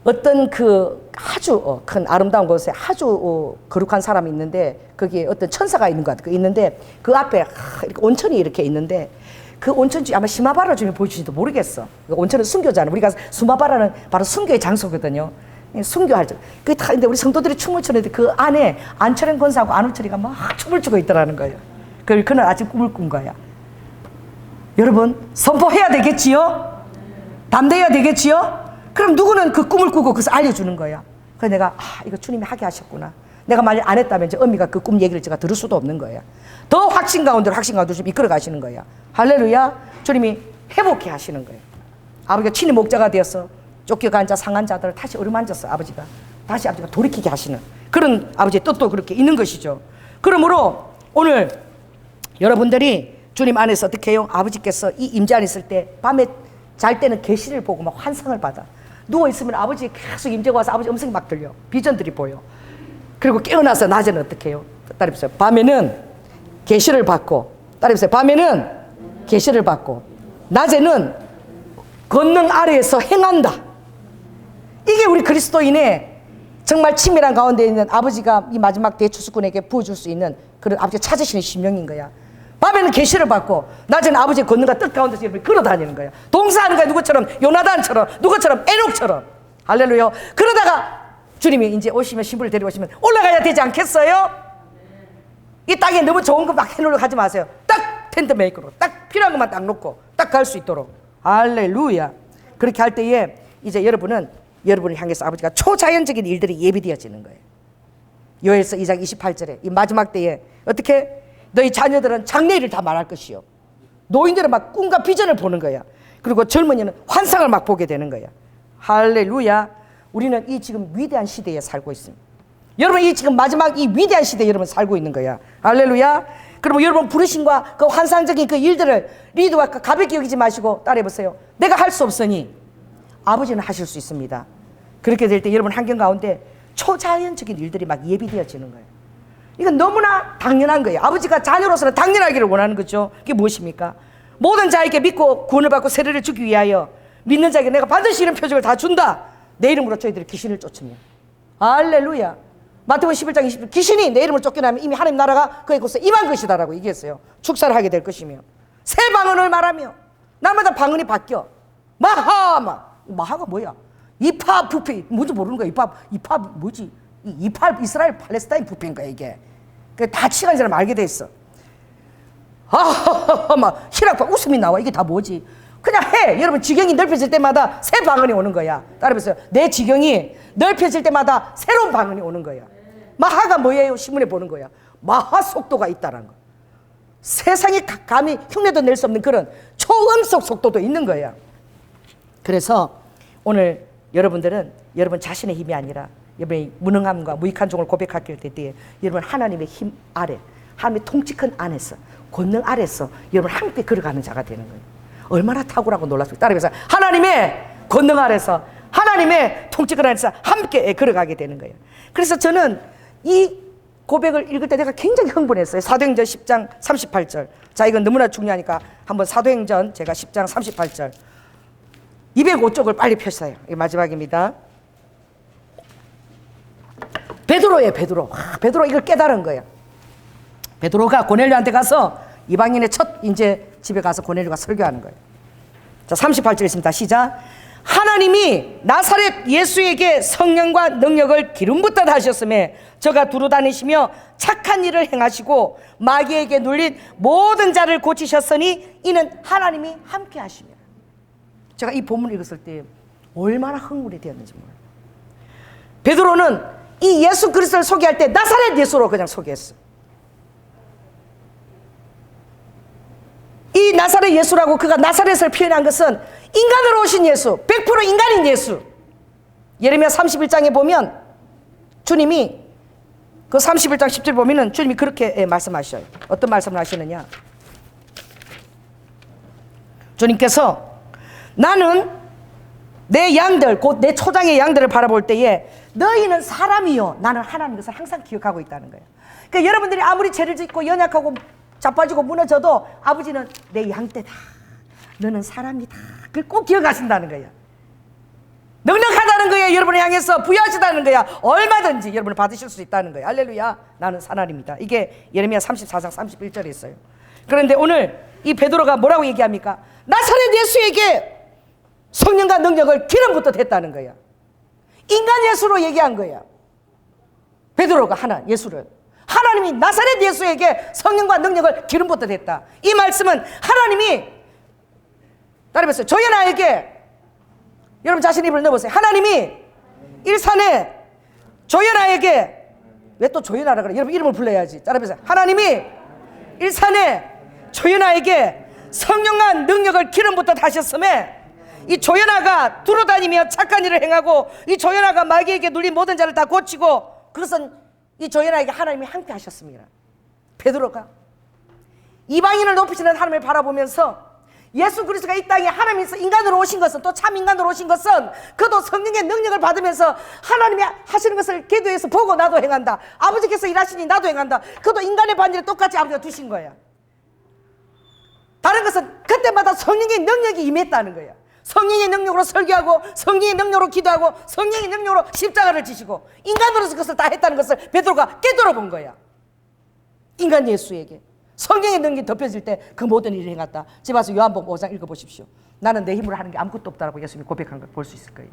어떤 그 아주 큰 아름다운 곳에 아주 거룩한 사람이 있는데 거기에 어떤 천사가 있는 것 같아요. 있는데 그 앞에 이렇게 온천이 이렇게 있는데 그 온천지 아마 시마바라 주님이 보여주신지도 모르겠어. 온천은 순교잖아요. 우리가 수마바라는 바로 순교의 장소거든요. 순교할 때. 그게 다 근데 우리 성도들이 춤을 추는데 그 안에 안철현 권사하고 안우철이가 막 춤을 추고 있더라는 거예요. 그날 아침 꿈을 꾼 거야. 여러분 선포해야 되겠지요? 담대해야 되겠지요? 그럼 누구는 그 꿈을 꾸고 그것을 알려주는 거야. 그래서 내가 이거 주님이 하게 하셨구나. 내가 만약 안 했다면 이제 엄미가 그 꿈 얘기를 제가 들을 수도 없는 거야. 더 확신 가운데로 좀 이끌어 가시는 거야. 할렐루야. 주님이 회복해 하시는 거예요. 아버지가 친히 목자가 되어서 쫓겨간 자 상한 자들을 다시 어루만졌어. 아버지가 다시 아버지가 돌이키게 하시는 그런 아버지의 뜻도 그렇게 있는 것이죠. 그러므로 오늘 여러분들이 주님 안에서 어떻게 해요? 아버지께서 이 임재 안에 있을 때 밤에 잘 때는 계시를 보고 막 환상을 받아. 누워있으면 아버지 계속 임재가 와서 아버지 음성이 막 들려. 비전들이 보여. 그리고 깨어나서 낮에는 어떻게 해요? 따라해보세요. 밤에는 계시를 받고 따라해보세요. 밤에는 계시를 받고 낮에는 권능 아래에서 행한다. 이게 우리 그리스도인의 정말 친밀한 가운데 있는 아버지가 이 마지막 대추수꾼에게 부어줄 수 있는 그런 아버지가 찾으시는 심령인 거야. 밤에는 계시를 받고 낮에는 아버지의 권능과 뜻 가운데서 여러분이 걸어다니는 거야. 동사하는 거야. 누구처럼? 요나단처럼, 누구처럼? 에녹처럼. 할렐루야. 그러다가 주님이 이제 오시면 신부를 데려오시면 올라가야 되지 않겠어요? 이 땅에 너무 좋은 거 막 해놓으려고 하지 마세요. 딱 텐트 메이커로 딱 필요한 것만 딱 놓고 딱 갈 수 있도록. 할렐루야. 그렇게 할 때에 이제 여러분을 향해서 아버지가 초자연적인 일들이 예비되어지는 거예요. 요엘서 2장 28절에 이 마지막 때에 어떻게? 너희 자녀들은 장래일을 다 말할 것이요. 노인들은 막 꿈과 비전을 보는 거야. 그리고 젊은이는 환상을 막 보게 되는 거야. 할렐루야. 우리는 이 지금 위대한 시대에 살고 있습니다. 여러분 이 지금 마지막 이 위대한 시대에 여러분 살고 있는 거야. 할렐루야. 그러면 여러분 부르심과 그 환상적인 그 일들을 리드와 가볍게 여기지 마시고 따라해보세요. 내가 할 수 없으니 아버지는 하실 수 있습니다. 그렇게 될 때 여러분 환경 가운데 초자연적인 일들이 막 예비되어지는 거예요. 이건 너무나 당연한 거예요. 아버지가 자녀로서는 당연하기를 원하는 거죠. 그게 무엇입니까? 모든 자에게 믿고 구원을 받고 세례를 주기 위하여 믿는 자에게 내가 반드시 이런 표적을 다 준다. 내 이름으로 저희들이 귀신을 쫓으며. 할렐루야. 마태복음 11장 20절 귀신이 내 이름을 쫓겨나면 이미 하나님 나라가 그의 곳에 임한 것이다라고 얘기했어요. 축사를 하게 될 것이며 새 방언을 말하며 날마다 방언이 바뀌어. 마하가 뭐야? 이파 부패 뭔지 모르는 거야. 이파 뭐지? 이파 이스라엘 팔레스타인 부패인 거야 이게. 다 시간 지나면 알게 돼 있어. 막 희락파 웃음이 나와. 이게 다 뭐지? 그냥 해. 여러분 지경이 넓혀질 때마다 새 방언이 오는 거야. 따라해보세요. 내 지경이 넓혀질 때마다 새로운 방언이 오는 거야. 마하가 뭐예요? 신문에 보는 거야. 마하 속도가 있다는 거. 세상에 감히 흉내도 낼 수 없는 그런 초음속 속도도 있는 거야. 그래서 오늘 여러분들은 여러분 자신의 힘이 아니라 여러분의 무능함과 무익한 종을 고백하게 될 때에 여러분 하나님의 힘 아래, 하나님의 통치권 안에서, 권능 아래서 여러분 함께 걸어가는 자가 되는 거예요. 얼마나 탁월하고 놀랍습니까? 따라해서 하나님의 권능 아래서, 하나님의 통치권 안에서 함께 걸어가게 되는 거예요. 그래서 저는 이 고백을 읽을 때 내가 굉장히 흥분했어요. 사도행전 10장 38절. 자, 이건 너무나 중요하니까 한번 사도행전 제가 10장 38절 205쪽을 빨리 펴주세요. 이 마지막입니다. 베드로예요. 베드로 이걸 깨달은 거예요. 베드로가 고넬료한테 가서 이방인의 첫 이제 집에 가서 고넬료가 설교하는 거예요. 자, 38절 있습니다. 시작. 하나님이 나사렛 예수에게 성령과 능력을 기름 붓듯 하셨음에 저가 두루 다니시며 착한 일을 행하시고 마귀에게 눌린 모든 자를 고치셨으니 이는 하나님이 함께 하시며. 제가 이 본문을 읽었을 때 얼마나 흥분이 되었는지 몰라요. 베드로는 이 예수 그리스도를 소개할 때 나사렛 예수로 그냥 소개했어. 이 나사렛 예수라고 그가 나사렛을 표현한 것은 인간으로 오신 예수, 100% 인간인 예수. 예레미야 31장에 보면 주님이 그 31장 10절 보면은 주님이 그렇게 말씀하셔요. 어떤 말씀을 하시느냐? 주님께서 나는 내 양들, 곧 내 초장의 양들을 바라볼 때에 너희는 사람이요 나는 하나님 것을 항상 기억하고 있다는 거예요. 그러니까 여러분들이 아무리 죄를 짓고 연약하고 자빠지고 무너져도 아버지는 내 양떼다, 너는 사람이다, 그걸 꼭 기억하신다는 거예요. 넉넉하다는 거예요. 여러분을 향해서 부여하시다는 거야. 얼마든지 여러분을 받으실 수 있다는 거예요. 할렐루야. 나는 사람입니다. 이게 예레미야 34장 31절에 있어요. 그런데 오늘 이 베드로가 뭐라고 얘기합니까? 나사렛 예수에게 성령과 능력을 기름 붓듯 했다는 거야. 인간 예수로 얘기한 거야. 베드로가 예수를 하나님이 나사렛 예수에게 성령과 능력을 기름 붓듯 했다. 이 말씀은 하나님이 따라해보세요. 조연아에게, 여러분 자신 입을 넣어보세요. 하나님이 일산에 조연아에게, 왜 또 조연아라 그래? 여러분 이름을 불러야지. 따라해보세요. 하나님이 일산에 조연아에게 성령과 능력을 기름 붓듯 하셨음에 이 조연아가 두루다니며 착한 일을 행하고 이 조연아가 마귀에게 눌린 모든 자를 다 고치고, 그것은 이 조연아에게 하나님이 함께 하셨습니다. 베드로가 이방인을 높이시는 하나님을 바라보면서 예수 그리스도가 이 땅에 하나님께서 인간으로 오신 것은, 또 참 인간으로 오신 것은 그도 성령의 능력을 받으면서 하나님이 하시는 것을 계도해서 보고 나도 행한다. 아버지께서 일하시니 나도 행한다. 그도 인간의 반열에 똑같이 아버지가 두신 거야. 다른 것은 그때마다 성령의 능력이 임했다는 거야. 성령의 능력으로 설교하고 성령의 능력으로 기도하고 성령의 능력으로 십자가를 지시고 인간으로서 그것을 다 했다는 것을 베드로가 깨달아 본 거야. 인간 예수에게 성령의 능력이 덮여질 때 그 모든 일을 행했다. 집에 와서 요한복음 5장 읽어보십시오. 나는 내 힘으로 하는 게 아무것도 없다라고 예수님이 고백한 걸 볼 수 있을 거예요.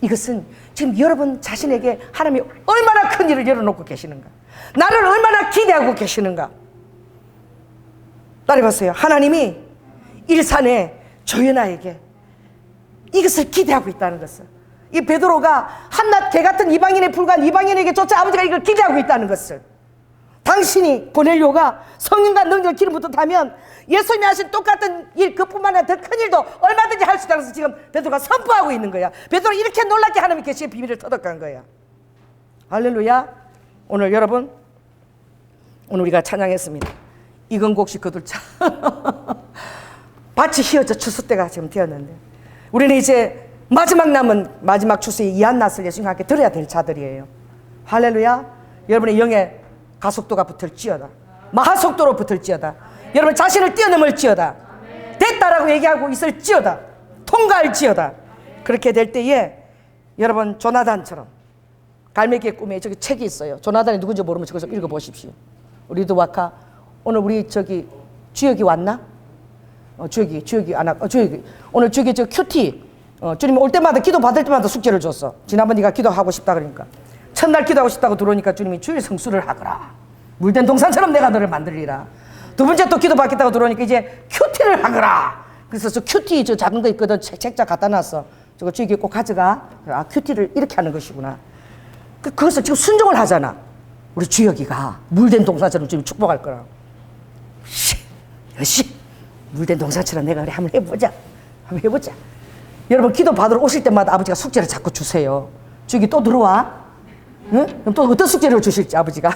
이것은 지금 여러분 자신에게 하나님이 얼마나 큰 일을 열어놓고 계시는가, 나를 얼마나 기대하고 계시는가. 따라해보세요. 하나님이 일산의 조연아에게 이것을 기대하고 있다는 것을, 이 베드로가 한낱 개 같은 이방인에 불과한 이방인에게 조차 아버지가 이걸 기대하고 있다는 것을, 당신이 고넬료가 성령과 능력을 기름부터 타면 예수님이 하신 똑같은 일 그뿐만 아니라 더 큰 일도 얼마든지 할 수 있다는 것을 지금 베드로가 선포하고 있는 거야. 베드로 이렇게 놀랍게 하나님이 계시의 비밀을 터득한 거야. 할렐루야. 오늘 여러분, 오늘 우리가 찬양했습니다. 이건곡 씨 거둘자 밭이 휘어져 추수 때가 지금 되었는데 우리는 이제 마지막 남은 마지막 추수의 이한낫을 예수님과 함께 들어야 될 자들이에요. 할렐루야. 여러분의 영의 가속도가 붙을지어다, 마하속도로 붙을지어다, 여러분 자신을 뛰어넘을지어다, 됐다라고 얘기하고 있을지어다, 통과할지어다. 그렇게 될 때에 여러분 조나단처럼, 갈매기의 꿈에 저기 책이 있어요. 조나단이 누군지 모르면 저것을 읽어보십시오. 우리 드와카 오늘 우리 저기 주역이 왔나? 주역이 안 왔. 주역이 오늘 저기 저 큐티 주님 올 때마다 기도 받을 때마다 숙제를 줬어. 지난번 네가 기도하고 싶다 그러니까 첫날 기도하고 싶다고 들어오니까 주님이 주일 성수를 하거라, 물된 동산처럼 내가 너를 만들리라. 두 번째 또 기도 받겠다고 들어오니까 이제 큐티를 하거라. 그래서 저 큐티 저 작은 거 있거든, 책자 갖다 놨어. 저거 주역이 꼭 가져가. 아, 큐티를 이렇게 하는 것이구나. 그것을 지금 순종을 하잖아. 우리 주역이가 물된 동산처럼 지금 축복할 거라. 역시 물된 동산처럼 내가 그래 한번 해보자. 여러분 기도 받으러 오실 때마다 아버지가 숙제를 자꾸 주세요. 주역이 또 들어와? 응? 그럼 또 어떤 숙제를 주실지 아버지가.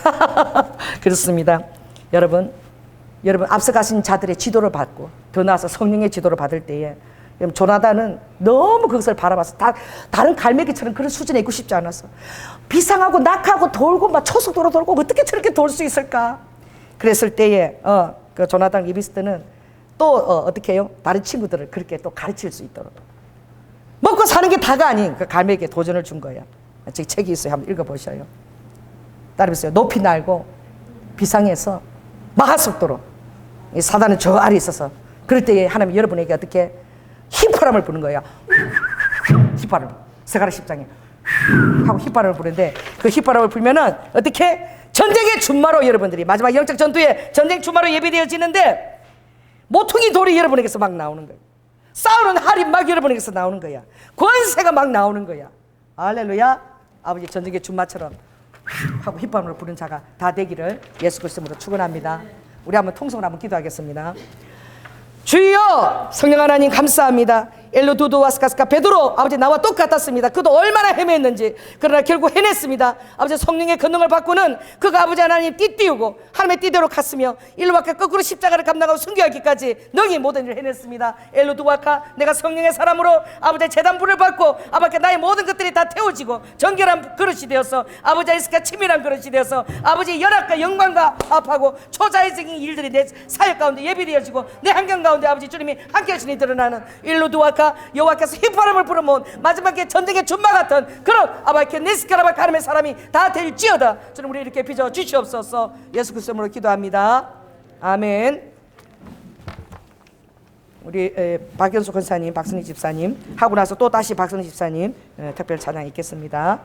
그렇습니다. 여러분 앞서가신 자들의 지도를 받고 더 나아서 성령의 지도를 받을 때에 조나단은 너무 그것을 바라봐서 다른 갈매기처럼 그런 수준에 있고 싶지 않았어. 비상하고 낙하고 돌고 막 초속도로 돌고 어떻게 저렇게 돌 수 있을까? 그랬을 때에 그 조나단 리비스트는 또 어떻게 해요? 다른 친구들을 그렇게 또 가르칠 수 있도록 먹고 사는 게 다가 아닌 그 갈매기에 도전을 준 거야. 저기 책이 있어요. 한번 읽어보셔요. 따라해보세요. 높이 날고 비상해서 마하속도로, 이 사단은 저 아래 있어서 그럴 때에 하나님 여러분에게 어떻게 휘파람을 부는 거야. 휘파람. 스가랴 10장에 하고 휘파람을 부는데 그 휘파람을 불면은 어떻게 전쟁의 준마로 여러분들이 마지막 영적 전투에 전쟁 준마로 예비되어지는데 모퉁이 돌이 여러분에게서 막 나오는 거예요. 싸우는 활이 막 여러분에게서 나오는 거야. 권세가 막 나오는 거야. 할렐루야. 아버지 전쟁의 준마처럼 하고 휘파람을 부는 자가 다 되기를 예수 그리스도로 축원합니다. 우리 한번 통성을 한번 기도하겠습니다. 주여 성령 하나님 감사합니다. 엘로두두와스카스카 베드로 아버지 나와 똑같았습니다. 그도 얼마나 헤맸는지. 그러나 결국 해냈습니다. 아버지 성령의 권능을 받고는 그가 아버지 하나님 띠띠우고 하나님의 띠대로 갔으며 일로와카 거꾸로 십자가를 감당하고 순교하기까지 능히 모든 일을 해냈습니다. 엘로두와카 내가 성령의 사람으로 아버지 제단불을 받고 아버지 나의 모든 것들이 다 태워지고 정결한 그릇이 되어서 아버지 아이스카 치밀한 그릇이 되어서 아버지 연합과 영광과 합하고 초자의적인 일들이 내 사역 가운데 예비되어지고 내 환경 가운데 아버지 주님이 함께 하시니 드러나는 일로두와카 여호와께서 휘파람을 불어모은 마지막에 전쟁의 준마 같은 그런 아바이케 네스카라바 가름의 사람이 다 될지어다. 주님 우리 이렇게 빚어 주시옵소서. 예수 그리스도 이름으로 기도합니다. 아멘. 우리 박연수 권사님, 박선희 집사님 하고 나서 또 다시 박선희 집사님 특별 찬양 있겠습니다.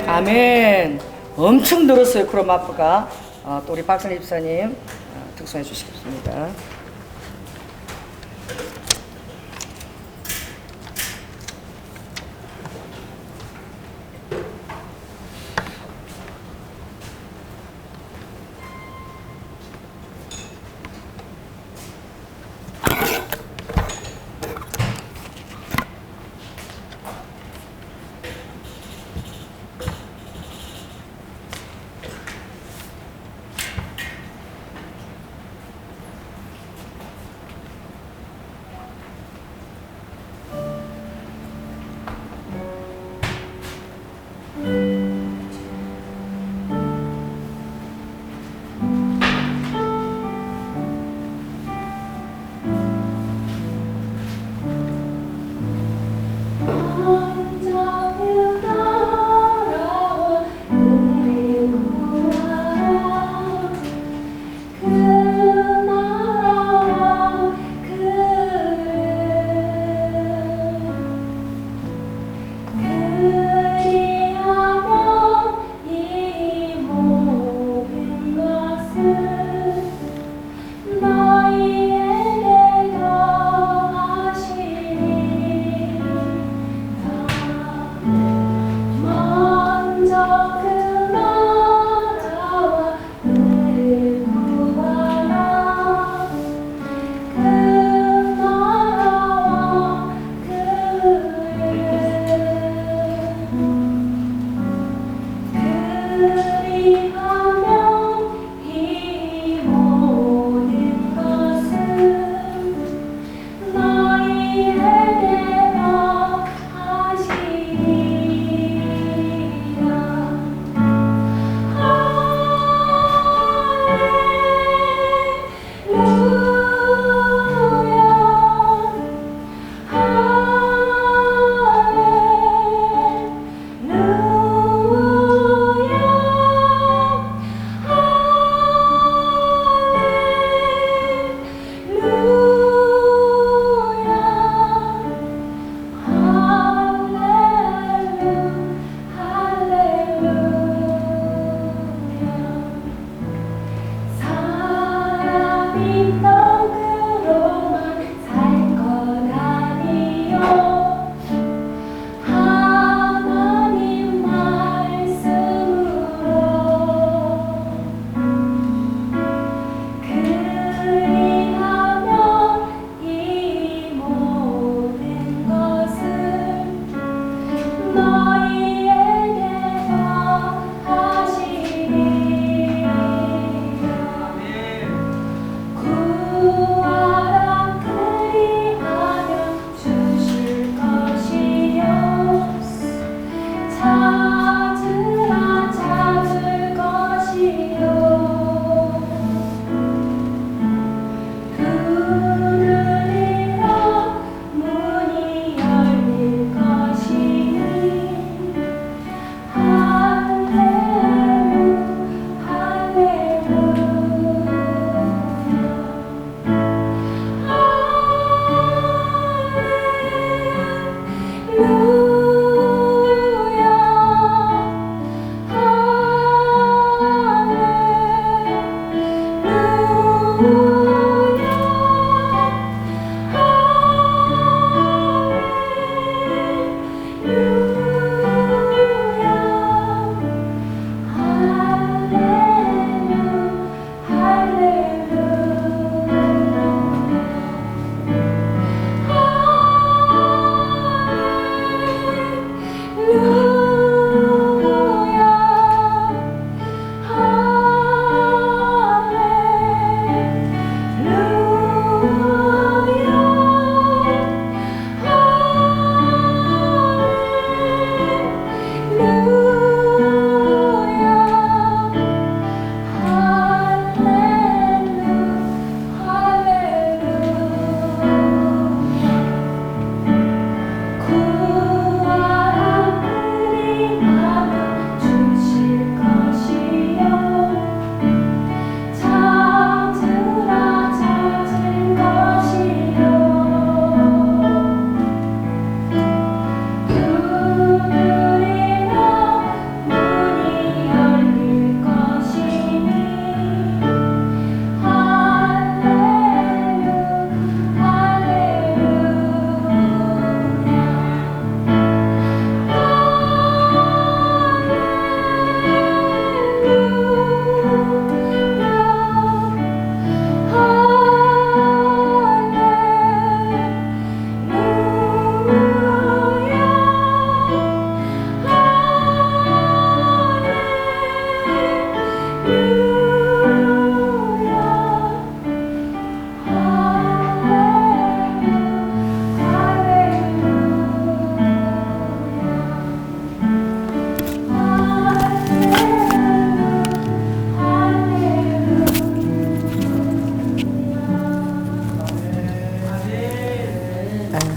아멘. 엄청 늘었어요, 크로마프가. 또 우리 박선희 집사님 특송해 주시겠습니다. 그리하며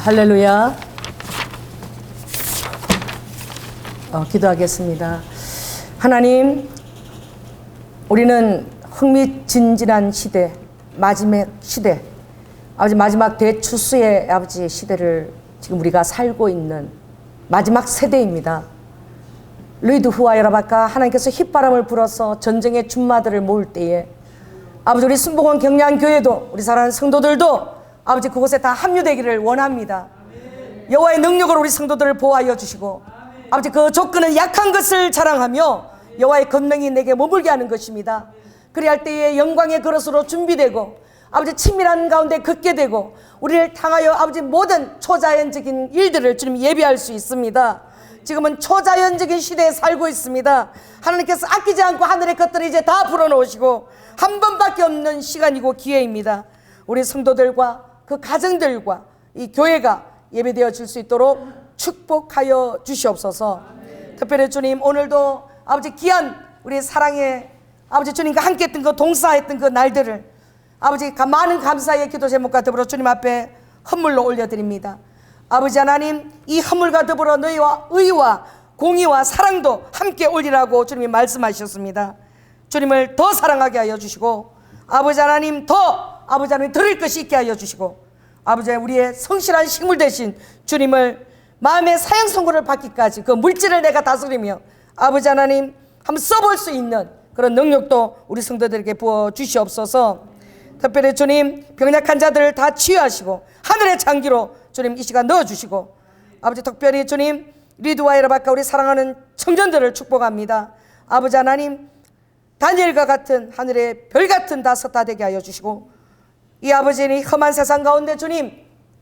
할렐루야. 기도하겠습니다. 하나님, 우리는 흥미진진한 시대, 마지막 시대, 아버지 마지막 대추수의 아버지 시대를 지금 우리가 살고 있는 마지막 세대입니다. 루이드 후아 여라바카, 하나님께서 휘바람을 불어서 전쟁의 준마들을 모을 때에 아버지 우리 순복원 경량교회도 우리 사랑하는 성도들도 아버지 그곳에 다 합류되기를 원합니다. 여호와의 능력으로 우리 성도들을 보호하여 주시고 아버지 그 조건은 약한 것을 자랑하며 여호와의 권능이 내게 머물게 하는 것입니다. 그리할 때에 영광의 그릇으로 준비되고 아버지 친밀한 가운데 걷게 되고 우리를 향하여 아버지 모든 초자연적인 일들을 주님 예비할 수 있습니다. 지금은 초자연적인 시대에 살고 있습니다. 하나님께서 아끼지 않고 하늘의 것들을 이제 다 불어넣으시고 한 번밖에 없는 시간이고 기회입니다. 우리 성도들과 그 가정들과 이 교회가 예배되어 질 수 있도록 축복하여 주시옵소서. 특별히 주님, 오늘도 아버지 귀한 우리 사랑의 아버지 주님과 함께 했던 그 동사했던 그 날들을 아버지 많은 감사의 기도 제목과 더불어 주님 앞에 헌물로 올려드립니다. 아버지 하나님, 이 헌물과 더불어 너희와 의와 공의와 사랑도 함께 올리라고 주님이 말씀하셨습니다. 주님을 더 사랑하게 하여 주시고 아버지 하나님 더 아버지 하나님 들을 것이 있게 하여 주시고 아버지 우리의 성실한 식물 대신 주님을 마음의 사형 선고를 받기까지 그 물질을 내가 다스리며 아버지 하나님 한번 써볼 수 있는 그런 능력도 우리 성도들에게 부어 주시옵소서. 특별히 주님 병약한 자들을 다 치유하시고 하늘의 장기로 주님 이 시간 넣어주시고 아버지 특별히 주님 리드와 여라바카 우리 사랑하는 청년들을 축복합니다. 아버지 하나님 다니엘과 같은 하늘의 별 같은 다섯 다 되게 하여 주시고 이 아버지는 험한 세상 가운데 주님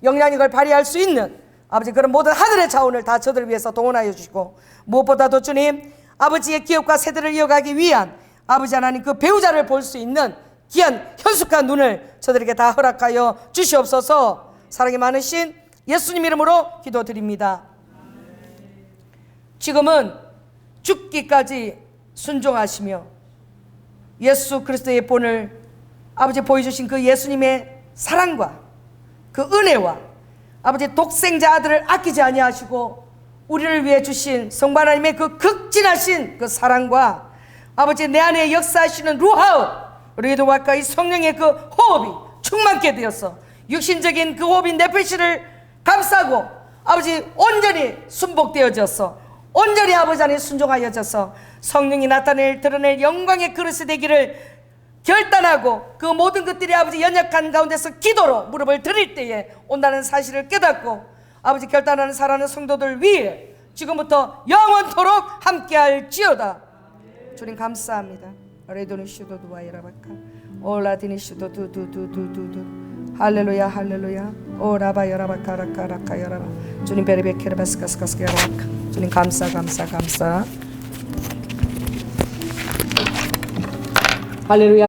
영향력을 발휘할 수 있는 아버지 그런 모든 하늘의 자원을 다 저들 위해서 동원하여 주시고 무엇보다도 주님 아버지의 기업과 세대를 이어가기 위한 아버지 하나님 그 배우자를 볼 수 있는 귀한 현숙한 눈을 저들에게 다 허락하여 주시옵소서. 사랑이 많으신 예수님 이름으로 기도드립니다. 지금은 죽기까지 순종하시며 예수 그리스도의 본을 아버지 보여주신 그 예수님의 사랑과 그 은혜와 아버지 독생자 아들을 아끼지 아니하시고 우리를 위해 주신 성부 하나님의 그 극진하신 그 사랑과 아버지 내 안에 역사하시는 루하우 리드와카 이 성령의 그 호흡이 충만케 되어서 육신적인 그 호흡이 네페시를 감싸고 아버지 온전히 순복되어져서 온전히 아버지 안에 순종하여져서 성령이 나타낼 드러낼 영광의 그릇이 되기를 결단하고 그 모든 것들이 아버지 연약한 가운데서 기도로 무릎을 드릴 때에 온다는 사실을 깨닫고 아버지 결단하는 살아가는 성도들 위해 지금부터 영원토록 함께할지어다. 주님 감사합니다. 레도니 슈도 두아이라바카 올라디니 슈도 두두두두두두 할렐루야 할렐루야 오라바 여라바카 라카 라카 여라바 주님 베리베케르바스카스카스카 여라바카 주님 감사 할렐루야.